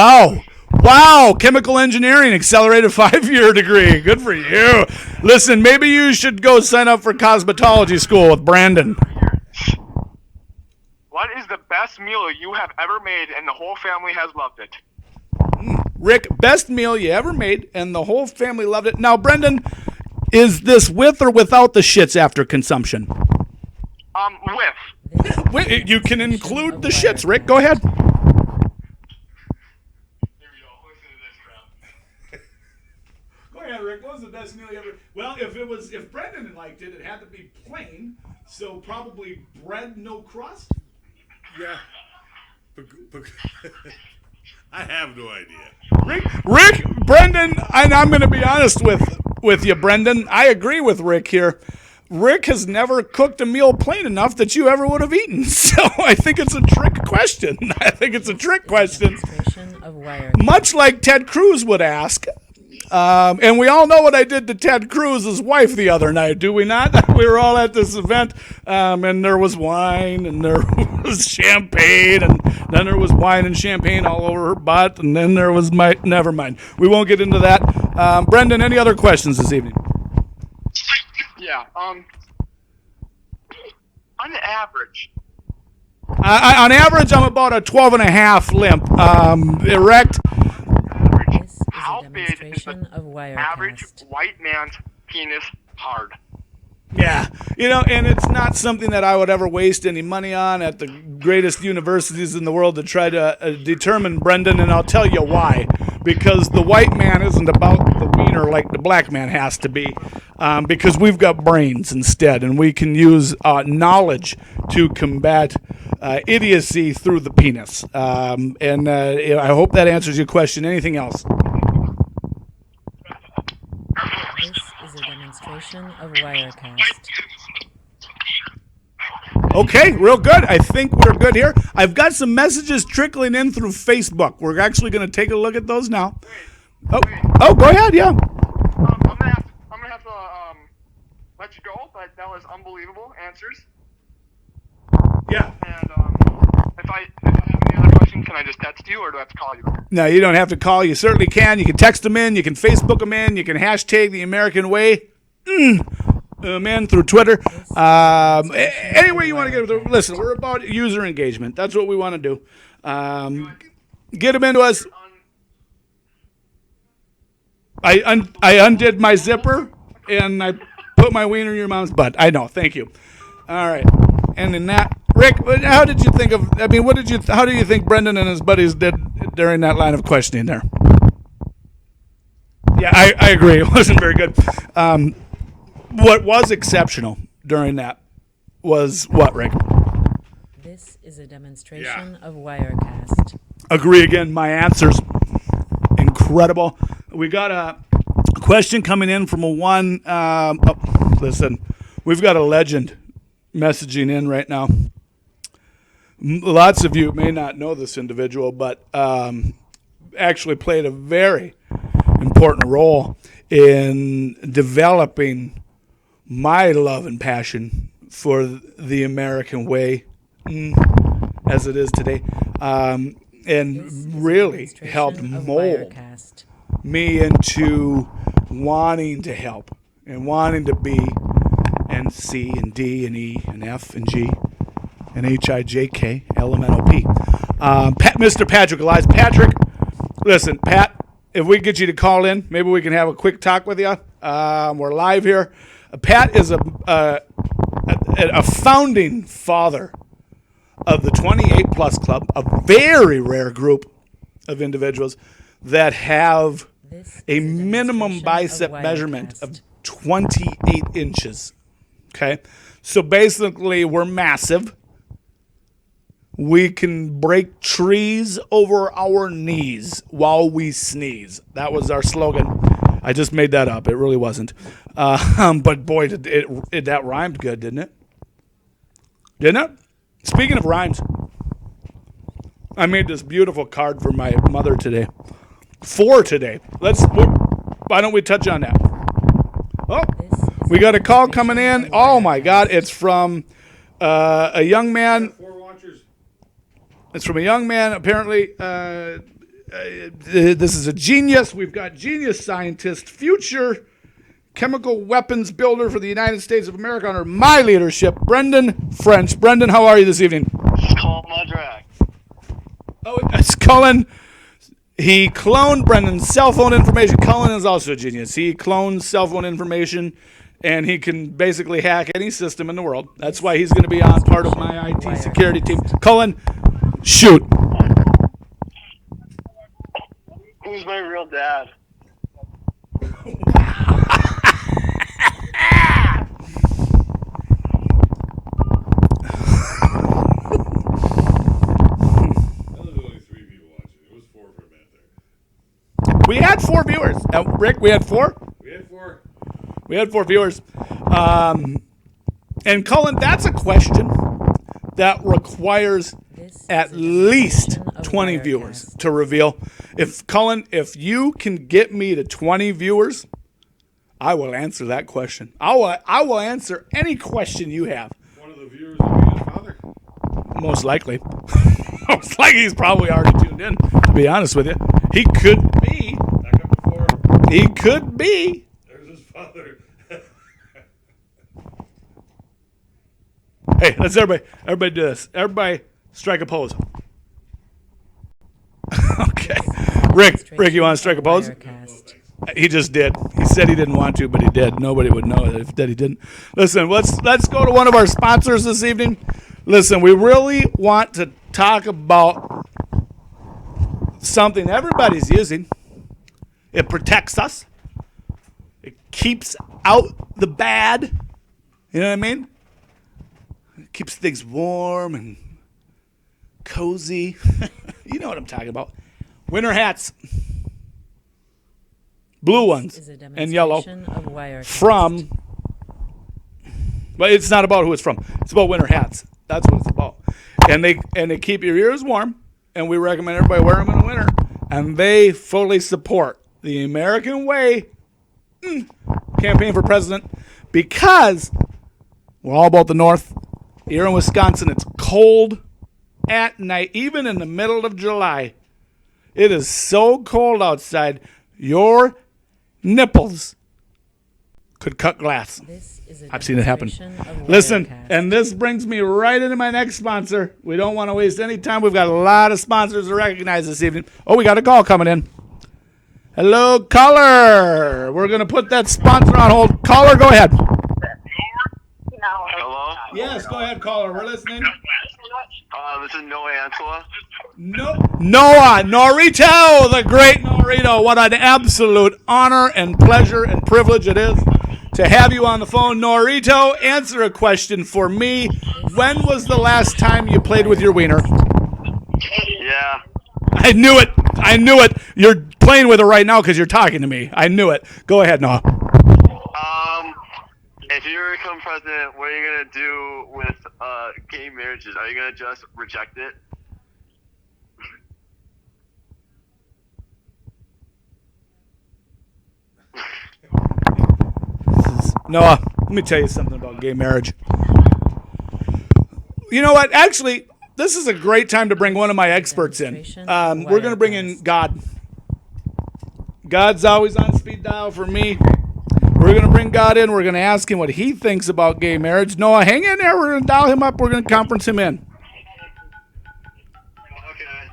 Wow, chemical engineering, accelerated 5-year degree. Good for you. Listen, maybe you should go sign up for cosmetology school with Brandon. What is the best meal you have ever made and the whole family has loved it? Rick, best meal you ever made, and the whole family loved it. Now, Brendan, is this with or without the shits after consumption? With. You can include the shits, Rick. Go ahead. Here we go. Listen to this crap. Go ahead, Rick. What was the best meal you ever? Well, if Brendan liked it, it had to be plain. So probably bread, no crust. Yeah. I have no idea. Rick, Brendan, and I'm going to be honest with you, Brendan. I agree with Rick here. Rick has never cooked a meal plain enough that you ever would have eaten. So I think it's a trick question. Demonstration of Wirecast. Much like Ted Cruz would ask. And we all know what I did to Ted Cruz's wife the other night, do we not? We were all at this event, and there was wine, and there was champagne, and then there was wine and champagne all over her butt, and then there was never mind. We won't get into that. Brendan, any other questions this evening? Yeah, on average. On average, I'm about a 12.5 limp. Erect. This is How a big is demonstration the of Wirecast. average white man's penis hard? Yeah, and it's not something that I would ever waste any money on at the greatest universities in the world to try to determine, Brendan, and I'll tell you why. Because the white man isn't about the wiener like the black man has to be, because we've got brains instead, and we can use knowledge to combat idiocy through the penis. And I hope that answers your question. Anything else? This is a demonstration of Wirecast. Okay, real good. I think we're good here. I've got some messages trickling in through Facebook. We're actually going to take a look at those now. Oh, go ahead, yeah. I'm gonna have to let you go, but that was unbelievable answers. Yeah. And if I have any other questions, can I just text you, or do I have to call you? No, you don't have to call. You certainly can. You can text them in. You can Facebook them in. You can hashtag the American Way. Man, through Twitter. Anyway you want to get. Listen, we're about user engagement. That's what we want to do. Get them into us. I undid my zipper and I put my wiener in your mom's butt. I know. Thank you. All right. And in that, Rick, how did you think of? I mean, how do you think Brendan and his buddies did during that line of questioning there? Yeah, I agree. It wasn't very good. What was exceptional during that was what, Rick? This is a demonstration of Wirecast. Agree again. My answer's incredible. We got a question coming in from listen, we've got a legend messaging in right now. Lots of you may not know this individual, but actually played a very important role in developing my love and passion for the American way as it is today, and really helped mold me into wanting to help and wanting to be and C and D and E and F and G and H I J K L M N O P. Mr. Patrick Elias. Patrick, listen, Pat, if we get you to call in, maybe we can have a quick talk with you. We're live here. Pat is a a founding father of the 28 plus club, a very rare group of individuals that have This a is minimum demonstration bicep of measurement of Wirecast. 28 inches. Okay? So basically, we're massive. We can break trees over our knees while we sneeze. That was our slogan. I just made that up. It really wasn't. But boy, that rhymed good, didn't it? Didn't it? Speaking of rhymes, I made this beautiful card for my mother today. For today. Why don't we touch on that? Oh, This is we got a call coming demonstration in. of Oh my Wirecast. God, it's from a young man. 4 watchers. It's from a young man. Apparently, this is a genius. We've got genius scientist, future chemical weapons builder for the United States of America under my leadership, Brendan French. Brendan, how are you this evening? Call my drag. Oh, it's Cullen. He cloned Brendan's cell phone information. Cullen is also a genius. He clones cell phone information, and he can basically hack any system in the world. That's why he's going to be on part of my IT security team. Cullen, shoot. Who's my real dad? That was only 3 people watching. It was 4 for a minute there. We had 4 viewers. Rick, we had 4? We had 4. We had 4 viewers. And Cullen, that's a question that requires This is at a least demonstration of 20 Wirecast. viewers to reveal. Cullen, if you can get me to 20 viewers, I will answer that question. I will answer any question you have. One of the viewers will be his father. Most likely. Most likely he's probably already tuned in, to be honest with you. He could be. Back up to 4. He could be. There's his father. Hey, let's everybody do this. Everybody strike a pose. Okay. Rick, you want to strike a pose? Wirecast. He just did. He said he didn't want to, but he did. Nobody would know it if that he didn't. Listen, let's go to one of our sponsors this evening. Listen, we really want to talk about something everybody's using. It protects us. It keeps out the bad. You know what I mean? It keeps things warm and cozy. You know what I'm talking about. Winter hats. Blue ones Is a and yellow demonstration of Wirecast. from, but it's not about who it's from. It's about winter hats. That's what it's about. And they keep your ears warm, and we recommend everybody wear them in the winter. And they fully support the American Way campaign for president because we're all about the North. Here in Wisconsin, it's cold at night, even in the middle of July. It is so cold outside, your nipples could cut glass. This is a I've seen it happen. demonstration of Listen, Wirecast. and this brings me right into my next sponsor. We don't want to waste any time. We've got a lot of sponsors to recognize this evening. Oh, we got a call coming in. Hello, caller. We're going to put that sponsor on hold. Caller, go ahead. Hello? Yes, go ahead, caller. We're listening. This is Noah Antela. Noah Norito, the great Norito. What an absolute honor and pleasure and privilege it is to have you on the phone. Norito, answer a question for me. When was the last time you played with your wiener? Yeah. I knew it. You're playing with it right now because you're talking to me. I knew it. Go ahead, Noah. If you were to become president, what are you going to do with gay marriages? Are you going to just reject it? Noah, let me tell you something about gay marriage. You know what? Actually, this is a great time to bring one of my experts in. We're going to bring in God. God's always on speed dial for me. We're going to bring God in. We're going to ask him what he thinks about gay marriage. Noah, hang in there. We're going to dial him up. We're going to conference him in. Okay.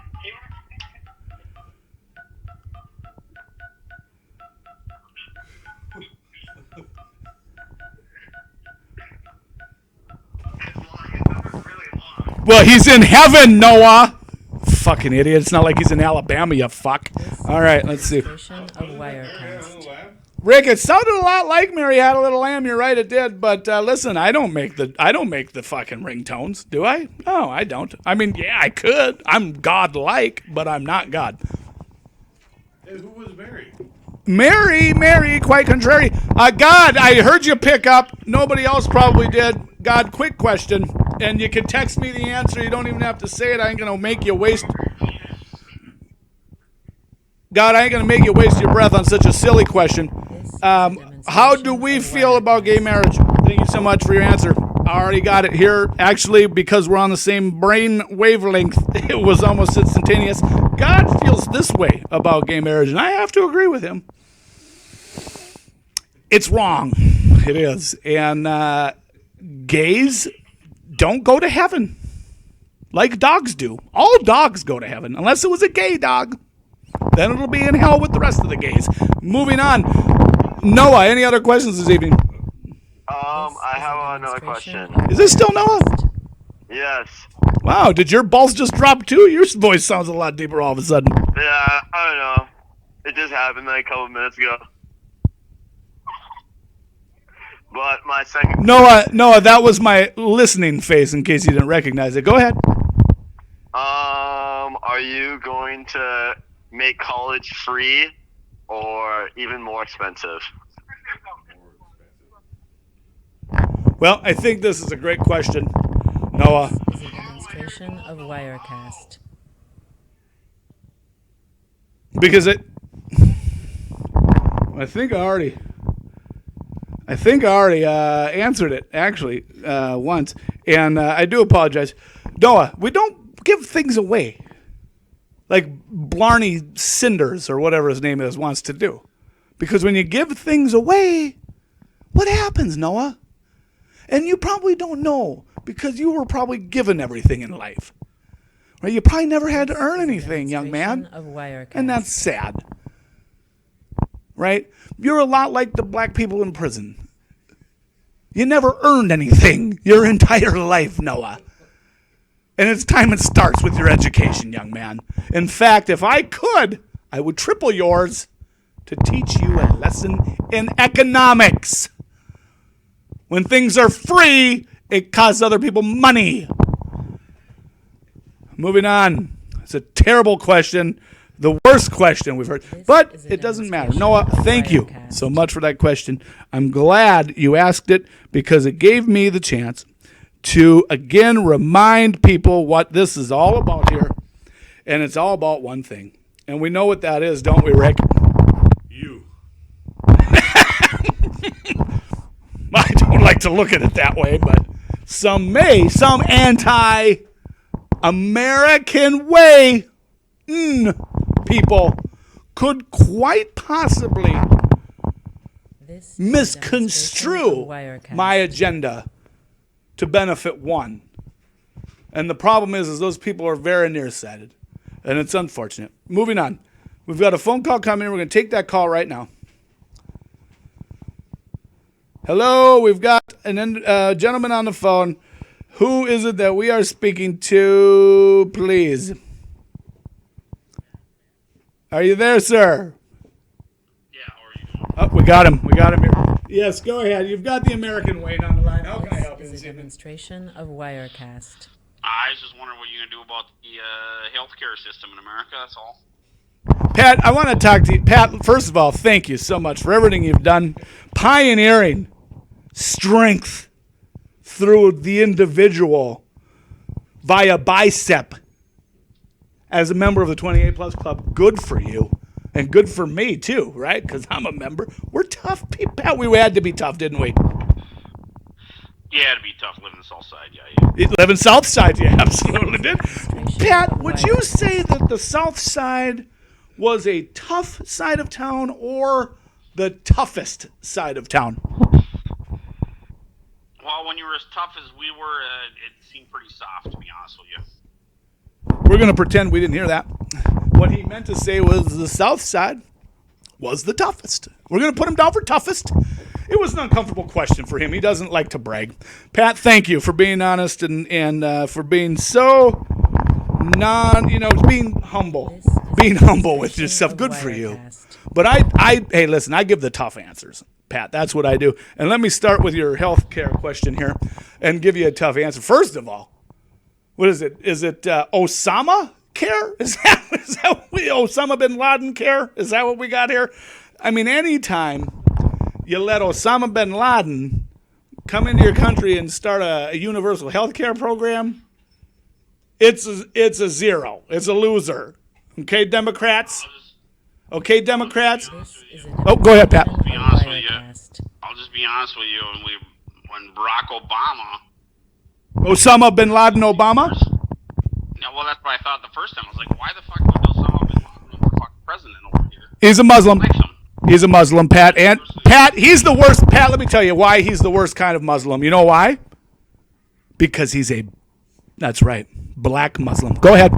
Well, he's in heaven, Noah. Fucking idiot. It's not like he's in Alabama, you fuck. All right, let's see. Demonstration of Wirecast. Rick, it sounded a lot like Mary Had a Little Lamb. You're right, it did. But listen, I don't make the fucking ringtones, do I? No, I don't. I mean, yeah, I could. I'm God-like, but I'm not God. Hey, who was Mary? Mary, quite contrary. God, I heard you pick up. Nobody else probably did. God, quick question. And you can text me the answer. You don't even have to say it. I ain't going to make you waste... God, I ain't going to make you waste your breath on such a silly question. How do we feel about gay marriage? Thank you so much for your answer. I already got it here. Actually, because we're on the same brain wavelength, it was almost instantaneous. God feels this way about gay marriage, and I have to agree with him. It's wrong. It is. And gays don't go to heaven like dogs do. All dogs go to heaven, unless it was a gay dog. Then it'll be in hell with the rest of the gays. Moving on. Noah, any other questions this evening? I have another question. Is this still Noah? Yes. Wow, did your balls just drop too? Your voice sounds a lot deeper all of a sudden. Yeah, I don't know. It just happened like a couple minutes ago. But my second... Noah, that was my listening face in case you didn't recognize it. Go ahead. Are you going to make college free or even more expensive? Well, I think this is a great question, Noah. This is a demonstration of Wirecast. Because I think I already answered it, actually, once. And I do apologize. Noah, we don't give things away like Blarney Cinders or whatever his name is wants to do. Because when you give things away, what happens, Noah? And you probably don't know because you were probably given everything in life. Right? You probably never had to earn anything, young man. Of Wirecast. And that's sad. Right? You're a lot like the black people in prison. You never earned anything your entire life, Noah. And it's time it starts with your education, young man. In fact, if I could, I would triple yours to teach you a lesson in economics. When things are free, it costs other people money. Moving on. It's a terrible question. The worst question we've heard. But it doesn't matter. Noah, thank you so much for that question. I'm glad you asked it because it gave me the chance to, again, remind people what this is all about here. And it's all about one thing. And we know what that is, don't we, Rick? You. I don't like to look at it that way, but some anti-American way people could quite possibly This is a misconstrue demonstration of Wirecast. my agenda to benefit one. And the problem is those people are very nearsighted. And it's unfortunate. Moving on. We've got a phone call coming in. We're going to take that call right now. Hello, we've got a gentleman on the phone. Who is it that we are speaking to, please? Are you there, sir? Yeah, how are you doing? Oh, we got him. We got him here. Yes, go ahead. You've got the American Wayne on the line. How can I help you This this is a evening? demonstration of Wirecast. I was just wondering what you're going to do about the healthcare system in America, that's all. Pat, I want to talk to you. Pat, first of all, thank you so much for everything you've done. Pioneering strength through the individual via bicep as a member of the 28 Plus Club. Good for you. And good for me, too, right? Because I'm a member. We're tough people. Pat, we had to be tough, didn't we? Yeah, it'd be tough living the South Side, yeah. You live in South Side, you absolutely did. Demonstration Pat, of would you Wirecast. say that the South Side was a tough side of town or the toughest side of town? Well, when you were as tough as we were, it seemed pretty soft, to be honest with you. We're going to pretend we didn't hear that. What he meant to say was the South Side was the toughest. We're going to put him down for toughest. It was an uncomfortable question for him. He doesn't like to brag. Pat, thank you for being honest and for being so being humble. Being humble with yourself. Good for you. But hey, listen, I give the tough answers, Pat. That's what I do. And let me start with your health care question here and give you a tough answer. First of all, what is it? Is it Osama care? Is that Osama bin Laden care? Is that what we got here? I mean, anytime you let Osama bin Laden come into your country and start a universal health care program, it's a zero. It's a loser. Okay, Democrats? Okay, Democrats? Oh, go ahead, Pat. I'll just be honest with you. When Barack Obama. Osama bin Laden Obama? Yeah, well, that's what I thought the first time. I was like, why the fuck would Osama bin Laden be fucking president over here? He's a Muslim. Likes him. He's a Muslim, Pat. And Pat, he's the worst. Pat, let me tell you why he's the worst kind of Muslim. You know why? Because that's right, black Muslim. Go ahead.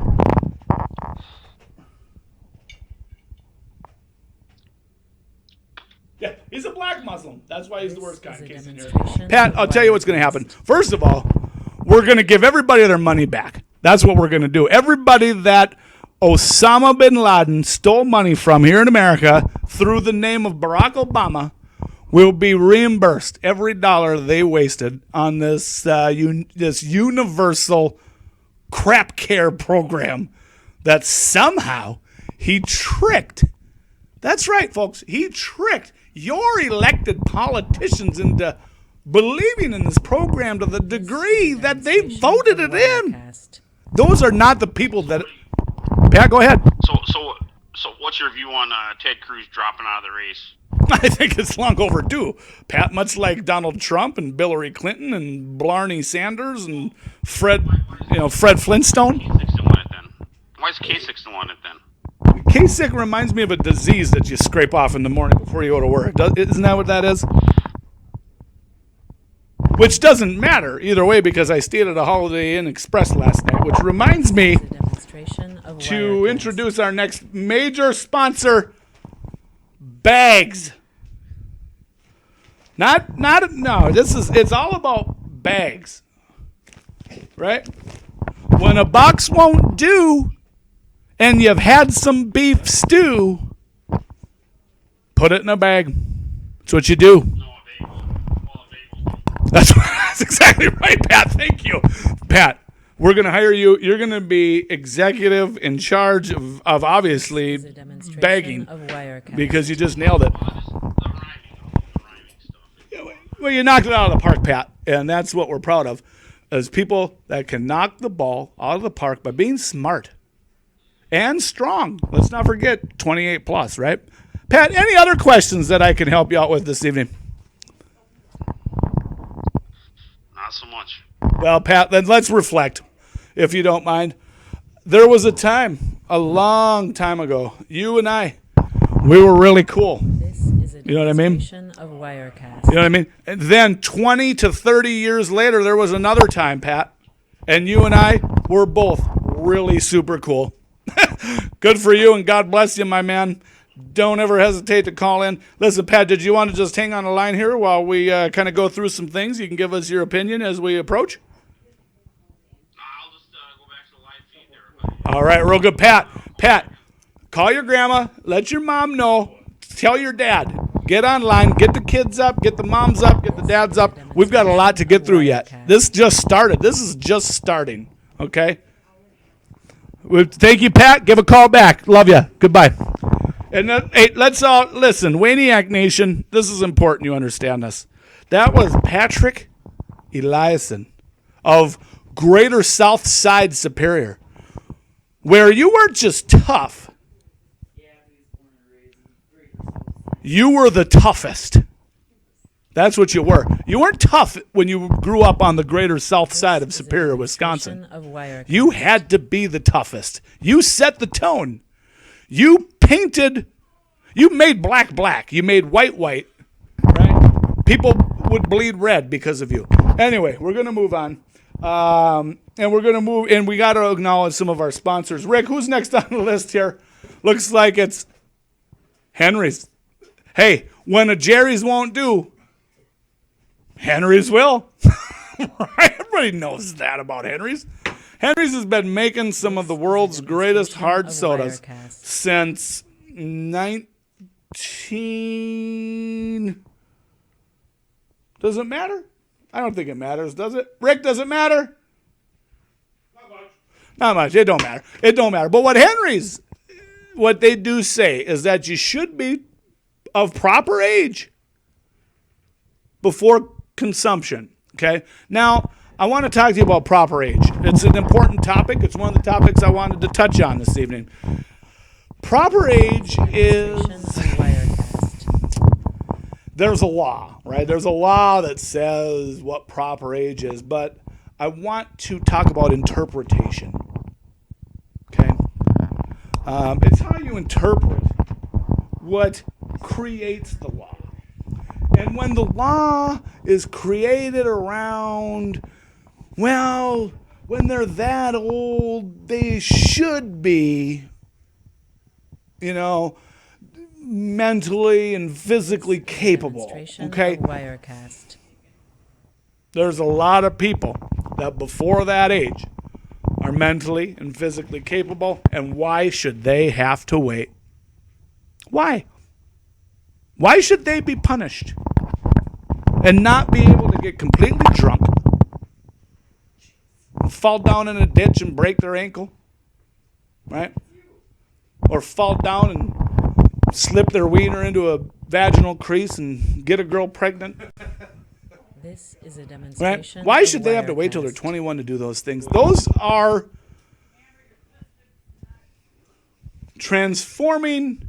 Yeah, he's a black Muslim. That's why he's the worst kind. Pat, I'll tell you what's going to happen. First of all, we're going to give everybody their money back. That's what we're going to do. Everybody that Osama bin Laden stole money from here in America through the name of Barack Obama will be reimbursed every dollar they wasted on this universal crap care program that somehow he tricked. That's right, folks. He tricked your elected politicians into believing in this program to the degree that they voted it in. Those are not the people that... Pat, go ahead. So what's your view on Ted Cruz dropping out of the race? I think it's long overdue, Pat. Much like Donald Trump and Hillary Clinton and Blarney Sanders and Fred Flintstone. Why is Kasich still on it then? Kasich reminds me of a disease that you scrape off in the morning before you go to work. Isn't that what that is? Which doesn't matter either way because I stayed at a Holiday Inn Express last night, which reminds me to introduce our next major sponsor, Bags. It's all about bags, right? When a box won't do and you've had some beef stew, put it in a bag. That's what you do. That's exactly right, Pat. Thank you. Pat, we're going to hire you. You're going to be executive in charge of obviously bagging because you just nailed it. Well, you knocked it out of the park, Pat, and that's what we're proud of, as people that can knock the ball out of the park by being smart and strong. Let's not forget 28 plus, right? Pat, any other questions that I can help you out with this evening? Not so much. Well, Pat, then let's reflect, if you don't mind. There was a time, a long time ago, you and I, we were really cool. You know what I mean? You know what I mean? And then 20 to 30 years later, there was another time, Pat, and you and I were both really super cool. Good for you, and God bless you, my man. Don't ever hesitate to call in. Listen, Pat, did you want to just hang on the line here while we kind of go through some things? You can give us your opinion as we approach. I'll just go back to the live feed there. All right, real good. Pat, call your grandma. Let your mom know. Tell your dad. Get online. Get the kids up. Get the moms up. Get the dads up. We've got a lot to get through yet. This just started. This is just starting. Okay? Thank you, Pat. Give a call back. Love you. Goodbye. And hey, let's all listen. Waniac Nation, this is important you understand this. That was Patrick Eliason of Greater South Side Superior, where you weren't just tough. You were the toughest. That's what you were. You weren't tough when you grew up on the Greater South Side of Superior, Wisconsin. You had to be the toughest. You set the tone. You made black. You made white, right? People would bleed red because of you. Anyway, we're going to move on. And we got to acknowledge some of our sponsors. Rick, who's next on the list here? Looks like it's Henry's. Hey, when a Jerry's won't do Henry's will. Everybody knows that about Henry's. Henry's has been making some of the world's greatest hard sodas Wirecast. since Does it matter? I don't think it matters, does it? Rick, does it matter? Not much. It don't matter. It don't matter. But what they do say is that you should be of proper age before consumption. Okay? Now, I want to talk to you about proper age. It's an important topic. It's one of the topics I wanted to touch on this evening. Proper age is... Demonstration of Wirecast. There's a law, right? There's a law that says what proper age is, but I want to talk about interpretation. Okay? It's how you interpret what creates the law. And when the law is created around, well, when they're that old, they should be, mentally and physically capable. Demonstration Okay? of Wirecast. There's a lot of people that before that age are mentally and physically capable, and why should they have to wait? Why? Why should they be punished and not be able to get completely drunk, fall down in a ditch and break their ankle, right? Or fall down and slip their wiener into a vaginal crease and get a girl pregnant? This is a Right? demonstration. Why of should they have to wait till they're Wirecast. 21 to do those things? Those are transforming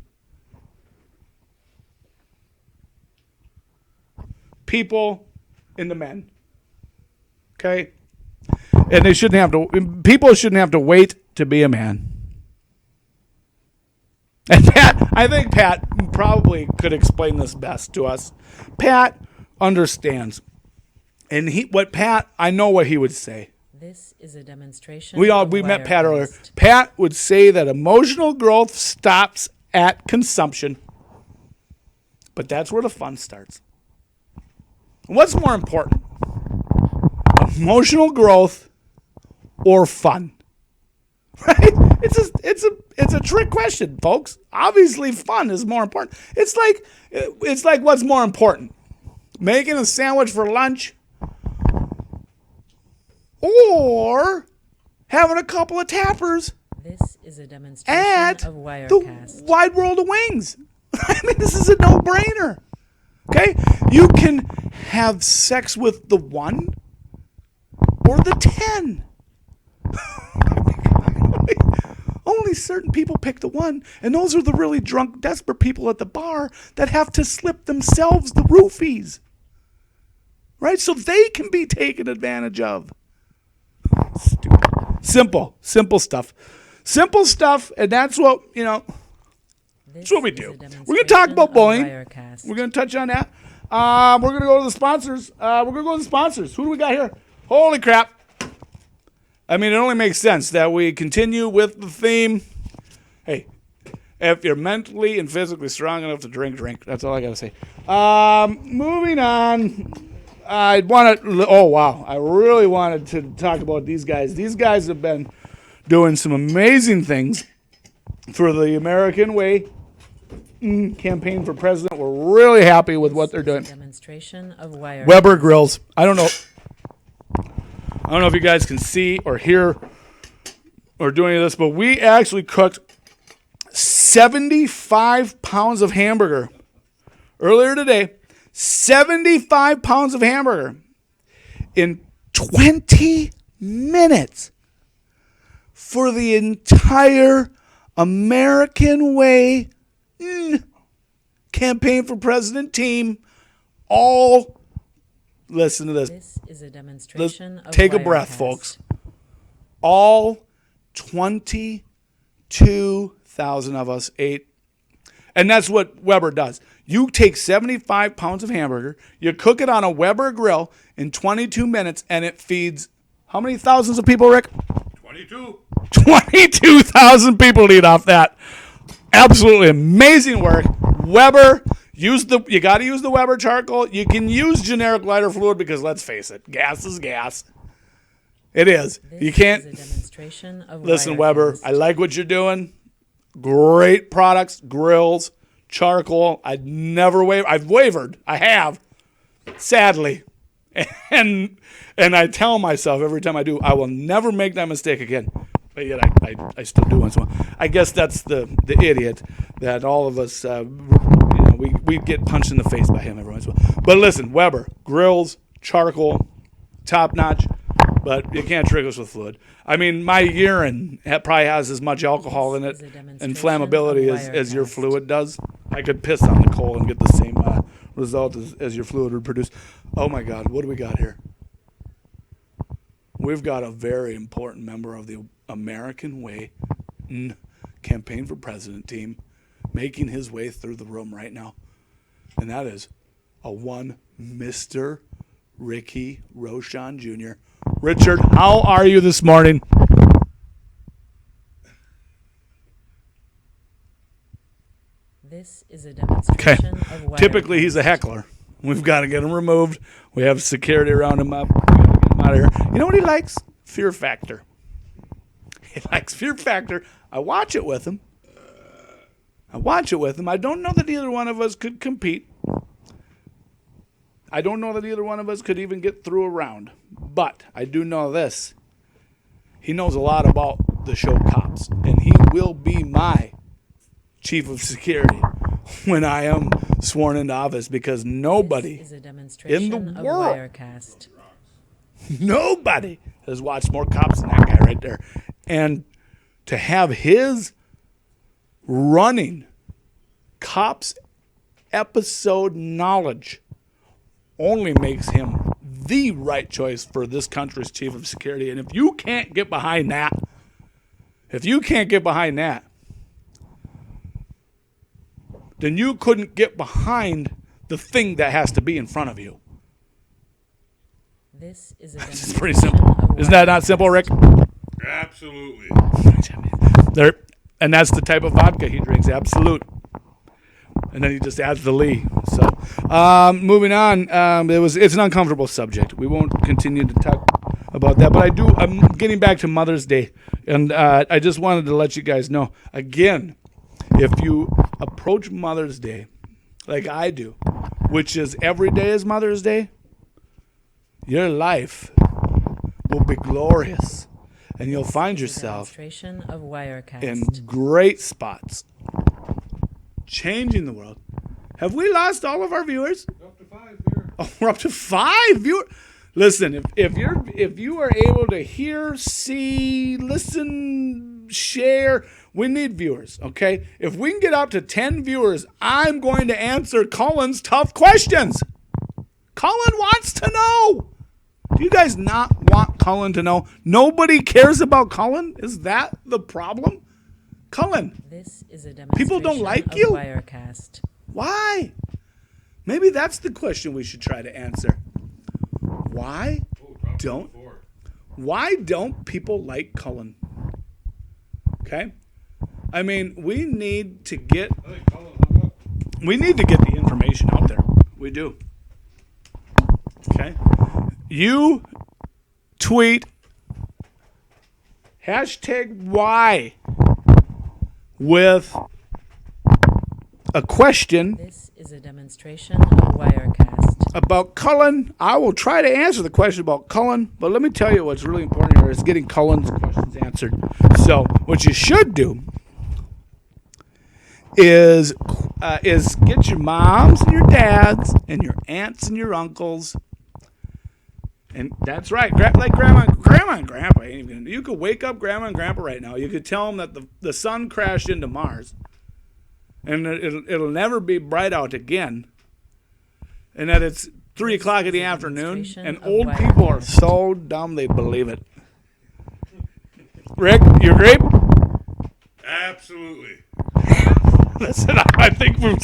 people into men. Okay? And people shouldn't have to wait to be a man. And I think Pat probably could explain this best to us. Pat understands. And I know what he would say. This is a demonstration. We of met Pat earlier. Wirecast. Pat would say that emotional growth stops at consumption. But that's where the fun starts. What's more important? Emotional growth or fun? Right? It's a trick question, folks. Obviously fun is more important. It's like what's more important? Making a sandwich for lunch or having a couple of tappers This is a demonstration at of the Wirecast. wide world of wings. I mean, this is a no-brainer. Okay? You can have sex with the 1 or the 10. Only certain people pick the 1, and those are the really drunk, desperate people at the bar that have to slip themselves the roofies. Right? So they can be taken advantage of. Stupid. Simple stuff. Simple stuff, and that's what, that's what we do. We're going to talk about bowling. We're going to touch on that. We're going to go to the sponsors. Who do we got here? Holy crap. I mean, it only makes sense that we continue with the theme. Hey, if you're mentally and physically strong enough to drink. That's all I got to say. Moving on. I really wanted to talk about these guys. These guys have been doing some amazing things for the American Way campaign for president. We're really happy with what they're doing. Demonstration of Wirecast. Weber Grills. I don't know if you guys can see or hear or do any of this, but we actually cooked 75 pounds of hamburger earlier today. 75 pounds of hamburger in 20 minutes for the entire American Way campaign for president team. All, listen to this. This is a demonstration of Take a breath, Wirecast. folks. All 22,000 of us ate. And that's what Weber does. You take 75 pounds of hamburger, you cook it on a Weber grill in 22 minutes, and it feeds how many thousands of people, Rick? 22. 22,000 people eat off that. Absolutely amazing work. Weber, You got to use the Weber charcoal. You can use generic lighter fluid because let's face it, gas is gas. It is. This You can't. is a demonstration of Listen, Wirecast. Weber, I like what you're doing. Great products, grills, charcoal. I've never wavered. I've wavered. I have, sadly. And I tell myself every time I do, I will never make that mistake again. But yet I still do once in a while. I guess that's the idiot that all of us, we get punched in the face by him every once in a while. But listen, Weber, grills, charcoal, top notch. But you can't trick us with fluid. I mean, my urine probably has as much alcohol in it This is a and demonstration flammability of as your Wirecast. fluid does. I could piss on the coal and get the same result as your fluid would produce. Oh my God, what do we got here? We've got a very important member of the American Way campaign for president team making his way through the room right now. And that is a one Mr. Ricky Rochon Jr. Richard, how are you this morning? This is a demonstration of Wirecast. Typically, he's a heckler. We've got to get him removed. We have security around him up. We got to get him out of here. You know what he likes? Fear Factor. He likes Fear Factor. I watch it with him. I don't know that either one of us could compete. I don't know that either one of us could even get through a round. But I do know this. He knows a lot about the show Cops. And he will be my chief of security when I am sworn into office because nobody This is a demonstration in the of world. Wirecast. Nobody has watched more Cops than that guy right there. And to have his running Cops episode knowledge only makes him the right choice for this country's chief of security. And if you can't get behind that, then you couldn't get behind the thing that has to be in front of you. This is a It's pretty demonstration simple. of Isn't that not simple, Rick? Absolutely. There, and that's the type of vodka he drinks, Absolute. And then he just adds the Lee. So, moving on, it's an uncomfortable subject. We won't continue to talk about that, but I'm getting back to Mother's Day, and I just wanted to let you guys know again, if you approach Mother's Day like I do, which is every day is Mother's Day, your life will be glorious, and you'll find yourself demonstration of Wirecast. in great spots, changing the world. Have we lost all of our viewers? Up to 5 here. Oh, we're up to 5 viewers. Listen, if you are able to hear, see, listen, share, we need viewers, okay? If we can get up to 10 viewers, I'm going to answer Cullen's tough questions. Cullen wants to know. Do you guys not want Cullen to know? Nobody cares about Cullen? Is that the problem? Cullen, This is a People don't demonstration like of you? Wirecast. why? Maybe that's the question we should try to answer. Why Oh, drop Don't. 4. Why don't people like Cullen? Okay? I mean, we need to get I think Colin hung up. the information out there. We do. Okay? You tweet #Y with a question This is a demonstration of Wirecast. about Cullen. I will try to answer the question about Cullen, but let me tell you what's really important here is getting Cullen's questions answered. So what you should do is get your moms and your dads and your aunts and your uncles. And that's right, like grandma and grandpa ain't even gonna. You could wake up grandma and grandpa right now. You could tell them that the sun crashed into Mars, and it'll never be bright out again, and that it's 3 o'clock in the afternoon, demonstration and of old Wirecast. people are so dumb they believe it. Rick, you agree? Absolutely. Listen, I think we're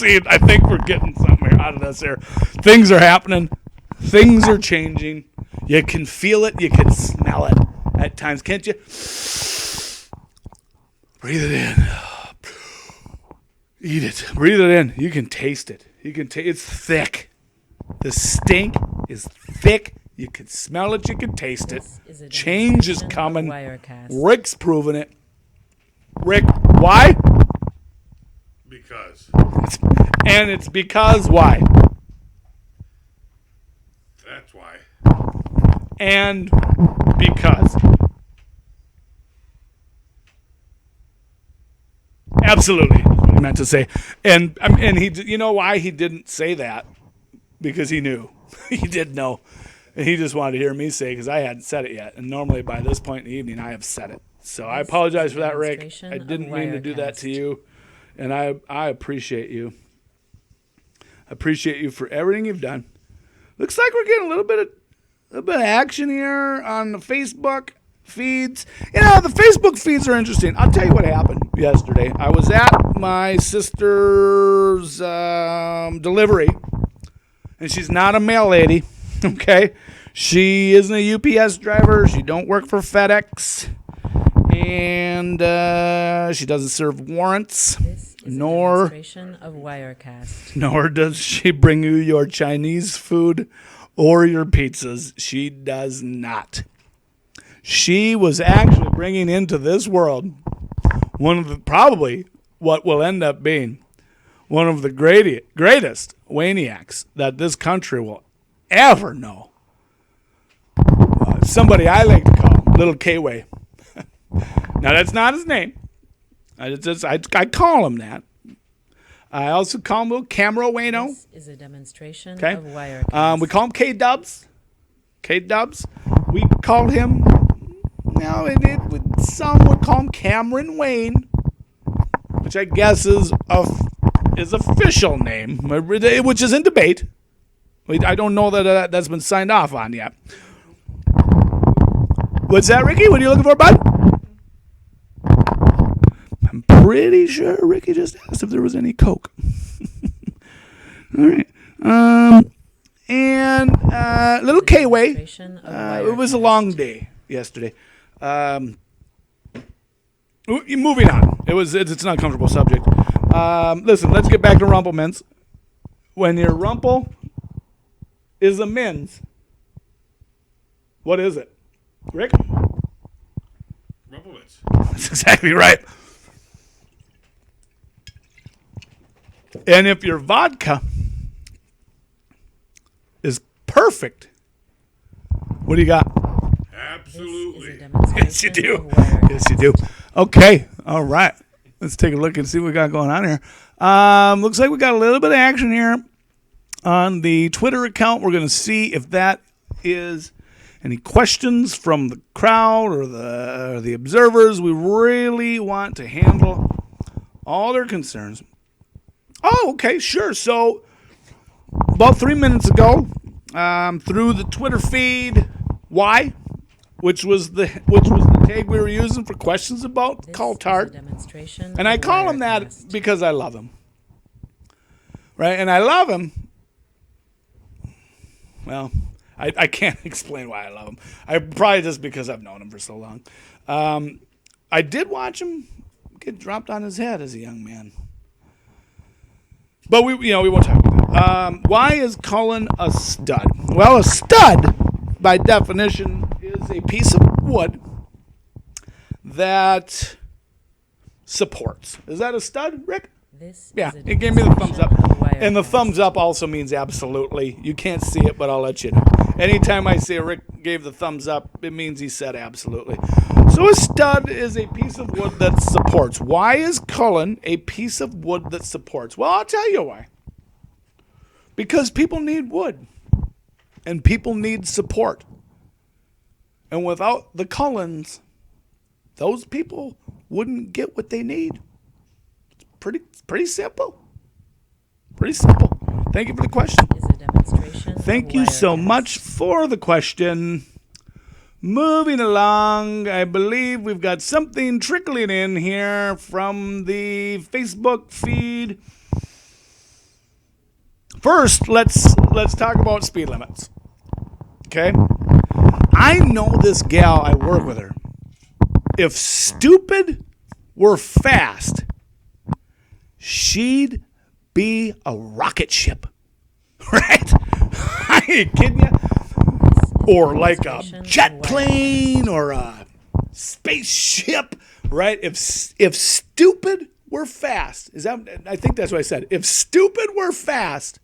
getting something out of this here. Things are happening. Things are changing. You can feel it. You can smell it at times, can't you? Breathe it in. Eat it. Breathe it in. You can taste it. You can taste it's thick. The stink is thick. You can smell it. You can taste it. This is a Change is demonstration of coming. Wirecast. Rick's proving it. Rick, why? Because And it's because why? that's why. And because. Absolutely, is what I meant to say. And he, you know why he didn't say that? Because he knew. He did know. And he just wanted to hear me say, because I hadn't said it yet. And normally by this point in the evening, I have said it. So I apologize for that, Rick. Demonstration I of didn't mean to do that to Wirecast. you. And I appreciate you. I appreciate you for everything you've done. Looks like we're getting a little bit of action here on the Facebook feeds. You know, the Facebook feeds are interesting. I'll tell you what happened yesterday. I was at my sister's delivery, and she's not a mail lady, okay? She isn't a UPS driver. She don't work for FedEx, and she doesn't serve warrants. This is Nor- a demonstration of Wirecast. Nor does she bring you your Chinese food or your pizzas. She does not. She was actually bringing into this world one of the, probably what will end up being one of the greatest Waniacs that this country will ever know. Somebody I like to call Little K-Way. Now, that's not his name. I call him that. I also call him Little Camera Wayno. This is a demonstration Okay. of Wirecast. We call him K-Dubs. K-Dubs. We called him, some would call him Cameron Wayne, which I guess is his official name, which is in debate. I don't know that that's been signed off on yet. What's that, Ricky? What are you looking for, bud? I'm pretty sure Ricky just asked if there was any Coke. All right. And Little K-Way. Demonstration of It was a Wirecast. long day yesterday. Moving on. It's an uncomfortable subject. Listen, let's get back to Rumplemints. When your Rumple is a Mins, what is it? Rick? Rumplemans. That's exactly right. And if your vodka is perfect, what do you got? This is a Absolutely. demonstration Yes, you do. of Wirecast. Yes, you do. Okay. All right. Let's take a look and see what we got going on here. Looks like we got a little bit of action here on the Twitter account. We're going to see if that is any questions from the crowd or the observers. We really want to handle all their concerns. Oh, okay, sure. So about 3 minutes ago, through the Twitter feed, why? Which was the tag we were using for questions about This Call is a Tart. demonstration And I of call him that Wirecast. because I love him. Right? And I love him. Well, I can't explain why I love him. Probably just because I've known him for so long. I did watch him get dropped on his head as a young man. But we won't talk about that. Why is Cullen a stud? Well, a stud, by definition, is a piece of wood that supports. Is that a stud, Rick? This Yeah, is a it gave me the thumbs up. demonstration of And the Wirecast. thumbs up also means absolutely. You can't see it, but I'll let you know. Anytime I say Rick gave the thumbs up, it means he said absolutely. So a stud is a piece of wood that supports. Why is Cullen a piece of wood that supports? Well, I'll tell you why. Because people need wood. And people need support. And without the Cullens, those people wouldn't get what they need. Pretty simple. Pretty simple. Thank you for the question. Is a demonstration of Thank you so Wirecast. much for the question. Moving along, I believe we've got something trickling in here from the Facebook feed. First, let's talk about speed limits. Okay? I know this gal, I work with her. If stupid were fast, she'd be a rocket ship, right? I ain't kidding you. Or like a jet plane or a spaceship, right? If stupid were fast, I think that's what I said. If stupid were fast,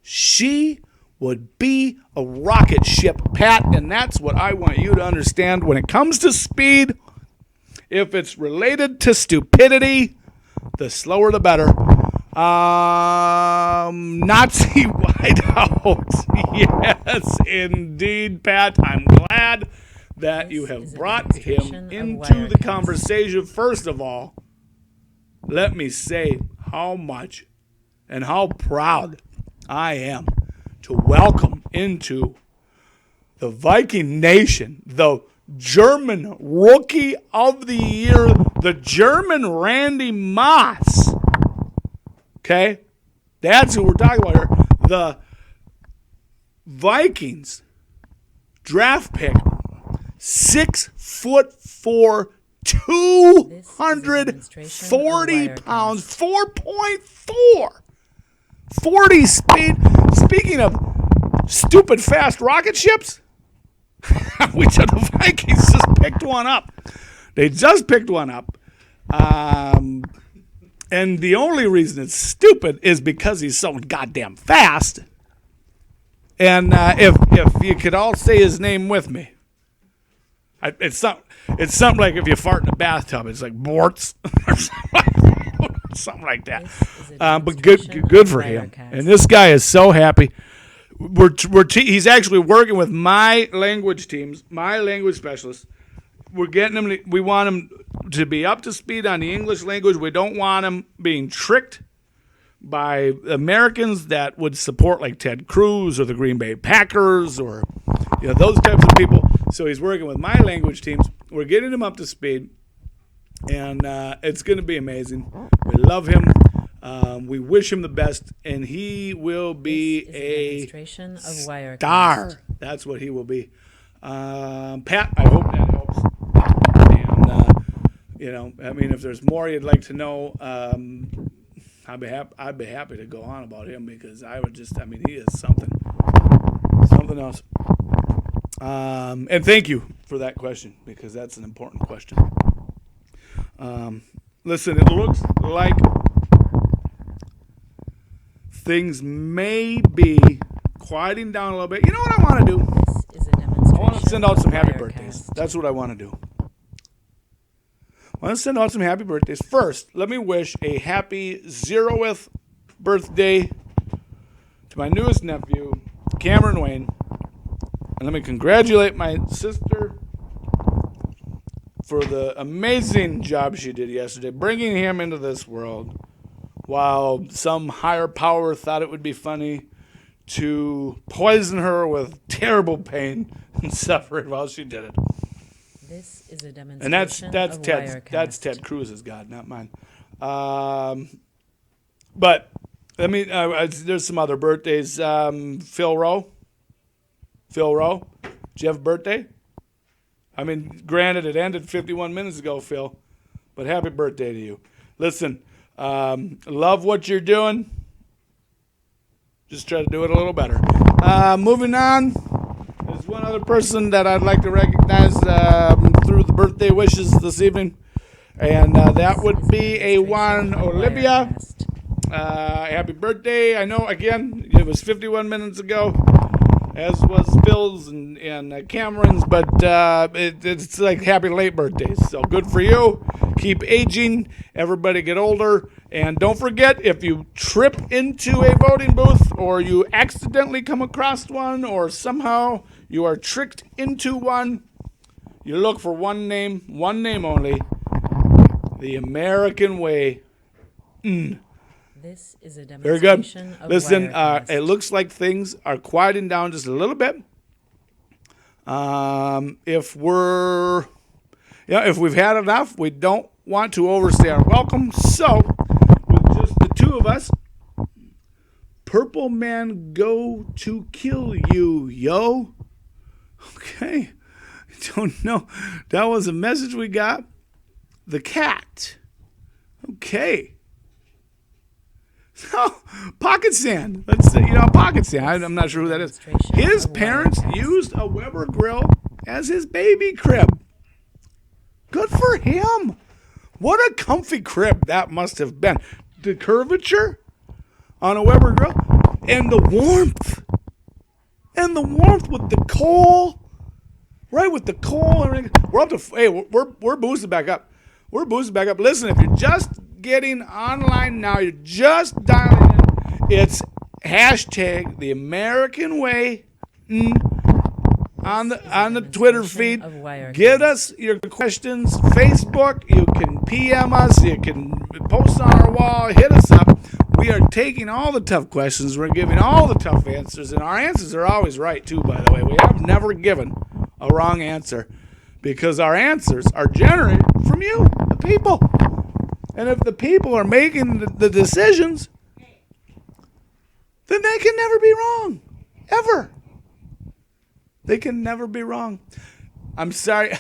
she would be a rocket ship, Pat, and that's what I want you to understand when it comes to speed. If it's related to stupidity, the slower the better. Nazi Whiteout. Yes, indeed, Pat. I'm glad that you have brought him into the conversation. First of all, let me say how much and how proud I am to welcome into the Viking Nation the German Rookie of the Year, the German Randy Moss. Okay? That's who we're talking about here. The Vikings draft pick, 6'4", 240 pounds, 4.4. 40 speed. Speaking of stupid fast rocket ships, which of the Vikings just picked one up. They just picked one up. And the only reason it's stupid is because he's so goddamn fast. And if you could all say his name with me. It's something like if you fart in a bathtub, it's like Bortz or something like that. But good for him. And this guy is so happy. He's actually working with my language teams, my language specialists. We're getting him. We want him to be up to speed on the English language. We don't want him being tricked by Americans that would support like Ted Cruz or the Green Bay Packers or those types of people. So he's working with my language teams. We're getting him up to speed, and it's going to be amazing. We love him. We wish him the best, and he will be a star. That's what he will be. Pat, I hope that helps. And I mean, if there's more you'd like to know, I'd be happy to go on about him because he is something else. And thank you for that question because that's an important question. Listen, it looks like things may be quieting down a little bit. You know what I want to do? This is a demonstration. I want to send out some happy Wirecast. birthdays. That's what I want to do. I want to send out some happy birthdays. First, let me wish a happy 0th birthday to my newest nephew, Cameron Wayne. And let me congratulate my sister for the amazing job she did yesterday, bringing him into this world while some higher power thought it would be funny to poison her with terrible pain and suffering while she did it. This is a demonstration And that's of Ted Wirecast. Cruz's God, not mine. But let me. There's some other birthdays. Phil Rowe. Did you have a birthday? I mean, granted, it ended 51 minutes ago, Phil, but happy birthday to you. Listen, love what you're doing. Just try to do it a little better. Moving on. There's one other person that I'd like to recognize through the birthday wishes this evening, and that would be a Juan Olivia. Happy birthday. I know, again, it was 51 minutes ago, as was Phil's and Cameron's, but it's like happy late birthdays. So good for you. Keep aging. Everybody get older. And don't forget, if you trip into a voting booth or you accidentally come across one or somehow you are tricked into one, you look for one name only, the American way. This is a Very good. demonstration of Listen, Wirecast. it looks like things are quieting down just a little bit. If we've had enough, we don't want to overstay our welcome. So, with just the two of us, Purple Man go to kill you, yo. Okay. I don't know. That was a message we got. The cat. Okay. So, Pocket Sand. Let's say, Pocket Sand. I'm not sure who that is. His parents used a Weber grill as his baby crib. Good for him. What a comfy crib that must have been. The curvature on a Weber grill and the warmth. And the warmth with the coal. Right, with the coal and everything. We're up to, hey, we're boosted back up. We're boosted back up. Listen, if you're just getting online now, you're just dialing in, it's hashtag the American Way on the Twitter feed. Get us your questions. Facebook, you can PM us, you can post on our wall, hit us up. We are taking all the tough questions. We're giving all the tough answers, and our answers are always right, too, by the way. We have never given a wrong answer because our answers are generated from you, the people. And if the people are making the decisions, then they can never be wrong. Ever. They can never be wrong. I'm sorry.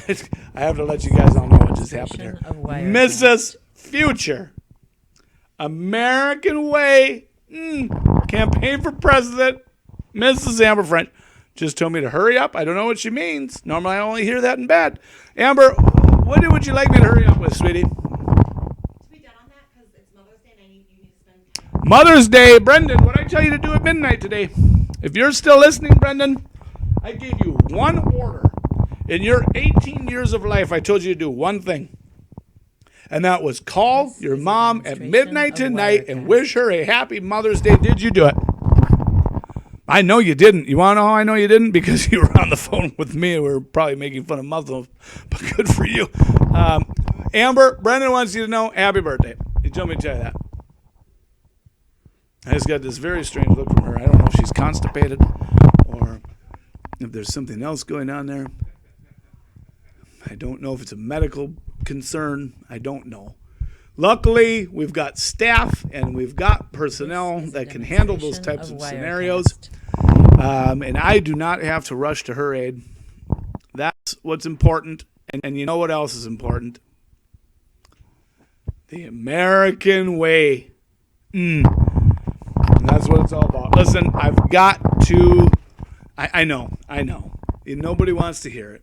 I have to let you guys all know what just happened here. Mrs. Future. American Way. Campaign for president. Mrs. Amber French just told me to hurry up. I don't know what she means. Normally I only hear that in bed. Amber, what would you like me to hurry up with, sweetie? Mother's Day, Brendan, what did I tell you to do at midnight today? If you're still listening, Brendan, I gave you one order. In your 18 years of life, I told you to do one thing. And that was call your mom at midnight tonight and wish her a happy Mother's Day. Did you do it? I know you didn't. You want to know how I know you didn't? Because you were on the phone with me and we were probably making fun of Muslims. But good for you. Amber, Brendan wants you to know happy birthday. He told me to tell you that. I just got this very strange look from her. I don't know if she's constipated or if there's something else going on there. I don't know if it's a medical concern. I don't know. Luckily, we've got staff and we've got personnel that can handle those types of scenarios. And I do not have to rush to her aid. That's what's important. And you know what else is important? The American way. And that's what it's all about. Listen, I've got to... I know. Nobody wants to hear it.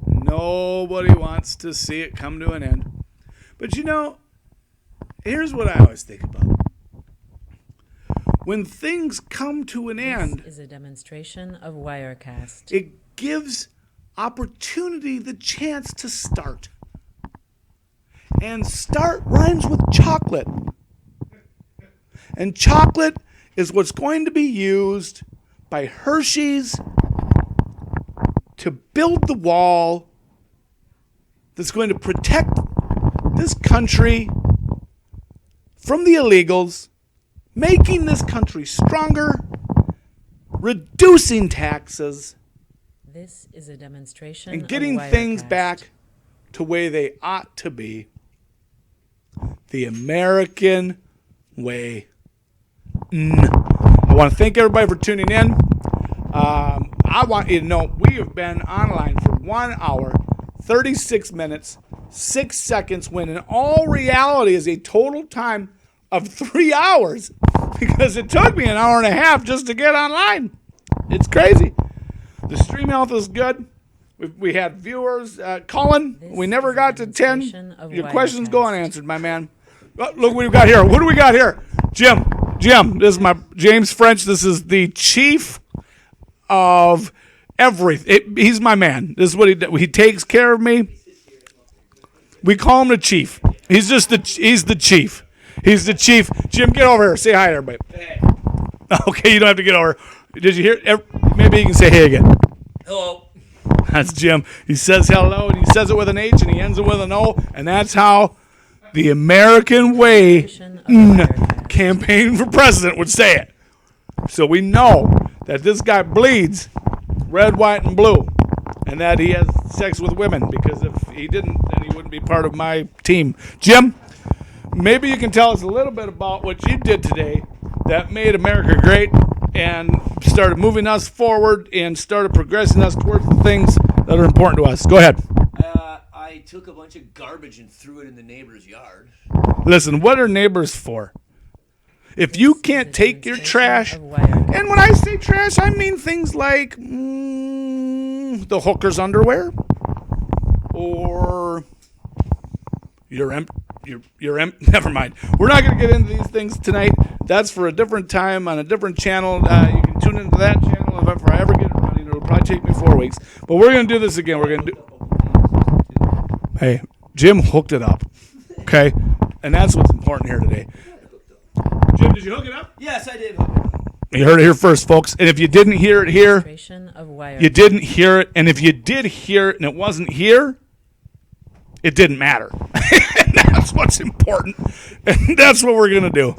Nobody wants to see it come to an end. But here's what I always think about. When things come to an end... This is a demonstration of Wirecast. It gives opportunity the chance to start. And start rhymes with chocolate. And chocolate is what's going to be used by Hershey's to build the wall that's going to protect this country from the illegals, making this country stronger, reducing taxes, This is a demonstration and getting of things Wirecast. back to where they ought to be. The American way. I want to thank everybody for tuning in. I want you to know we have been online for 1 hour, 36 minutes, 6 seconds, when in all reality is a total time of 3 hours because it took me an hour and a half just to get online. It's crazy. The stream health is good. We had viewers. Colin, we never got to 10. Your questions go unanswered, my man. Oh, look what we've got here. What do we got here? Jim, this is my James French. This is the chief of everything. He's my man. This is what he does. He takes care of me. We call him the chief. He's the chief. He's the chief. Jim, get over here. Say hi to everybody. Hey. Okay, you don't have to get over. Did you hear? Maybe you can say hey again. Hello. That's Jim. He says hello, and he says it with an H, and he ends it with an O, and that's how the American way campaign for president would say it. So we know that this guy bleeds red, white, and blue, and that he has sex with women, because if he didn't, then he wouldn't be part of my team. Jim, maybe you can tell us a little bit about what you did today that made America great and started moving us forward and started progressing us towards the things that are important to us. Go ahead. I took a bunch of garbage and threw it in the neighbor's yard. Listen, what are neighbors for? If you This can't is a take your trash, demonstration of Wirecast. and when I say trash, I mean things like the hooker's underwear, or never mind. We're not going to get into these things tonight. That's for a different time on a different channel. You can tune into that channel if I ever get it running. It'll probably take me 4 weeks. But we're going to do this again. We're going to do. Hey, Jim hooked it up. Okay? And that's what's important here today. Jim, did you hook it up? Yes, I did. You heard it here first, folks. And if you didn't hear it here, Demonstration of Wirecast. you didn't hear it. And if you did hear it and it wasn't here, it didn't matter. That's what's important. And that's what we're going to do.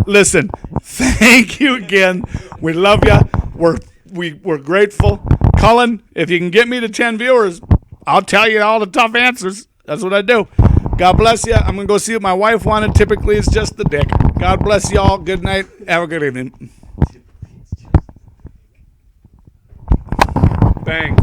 Listen, thank you again. We love you. We're grateful. Cullen, if you can get me to 10 viewers, I'll tell you all the tough answers. That's what I do. God bless you. I'm going to go see what my wife wanted. Typically, it's just the dick. God bless you all. Good night. Have a good evening. Bang.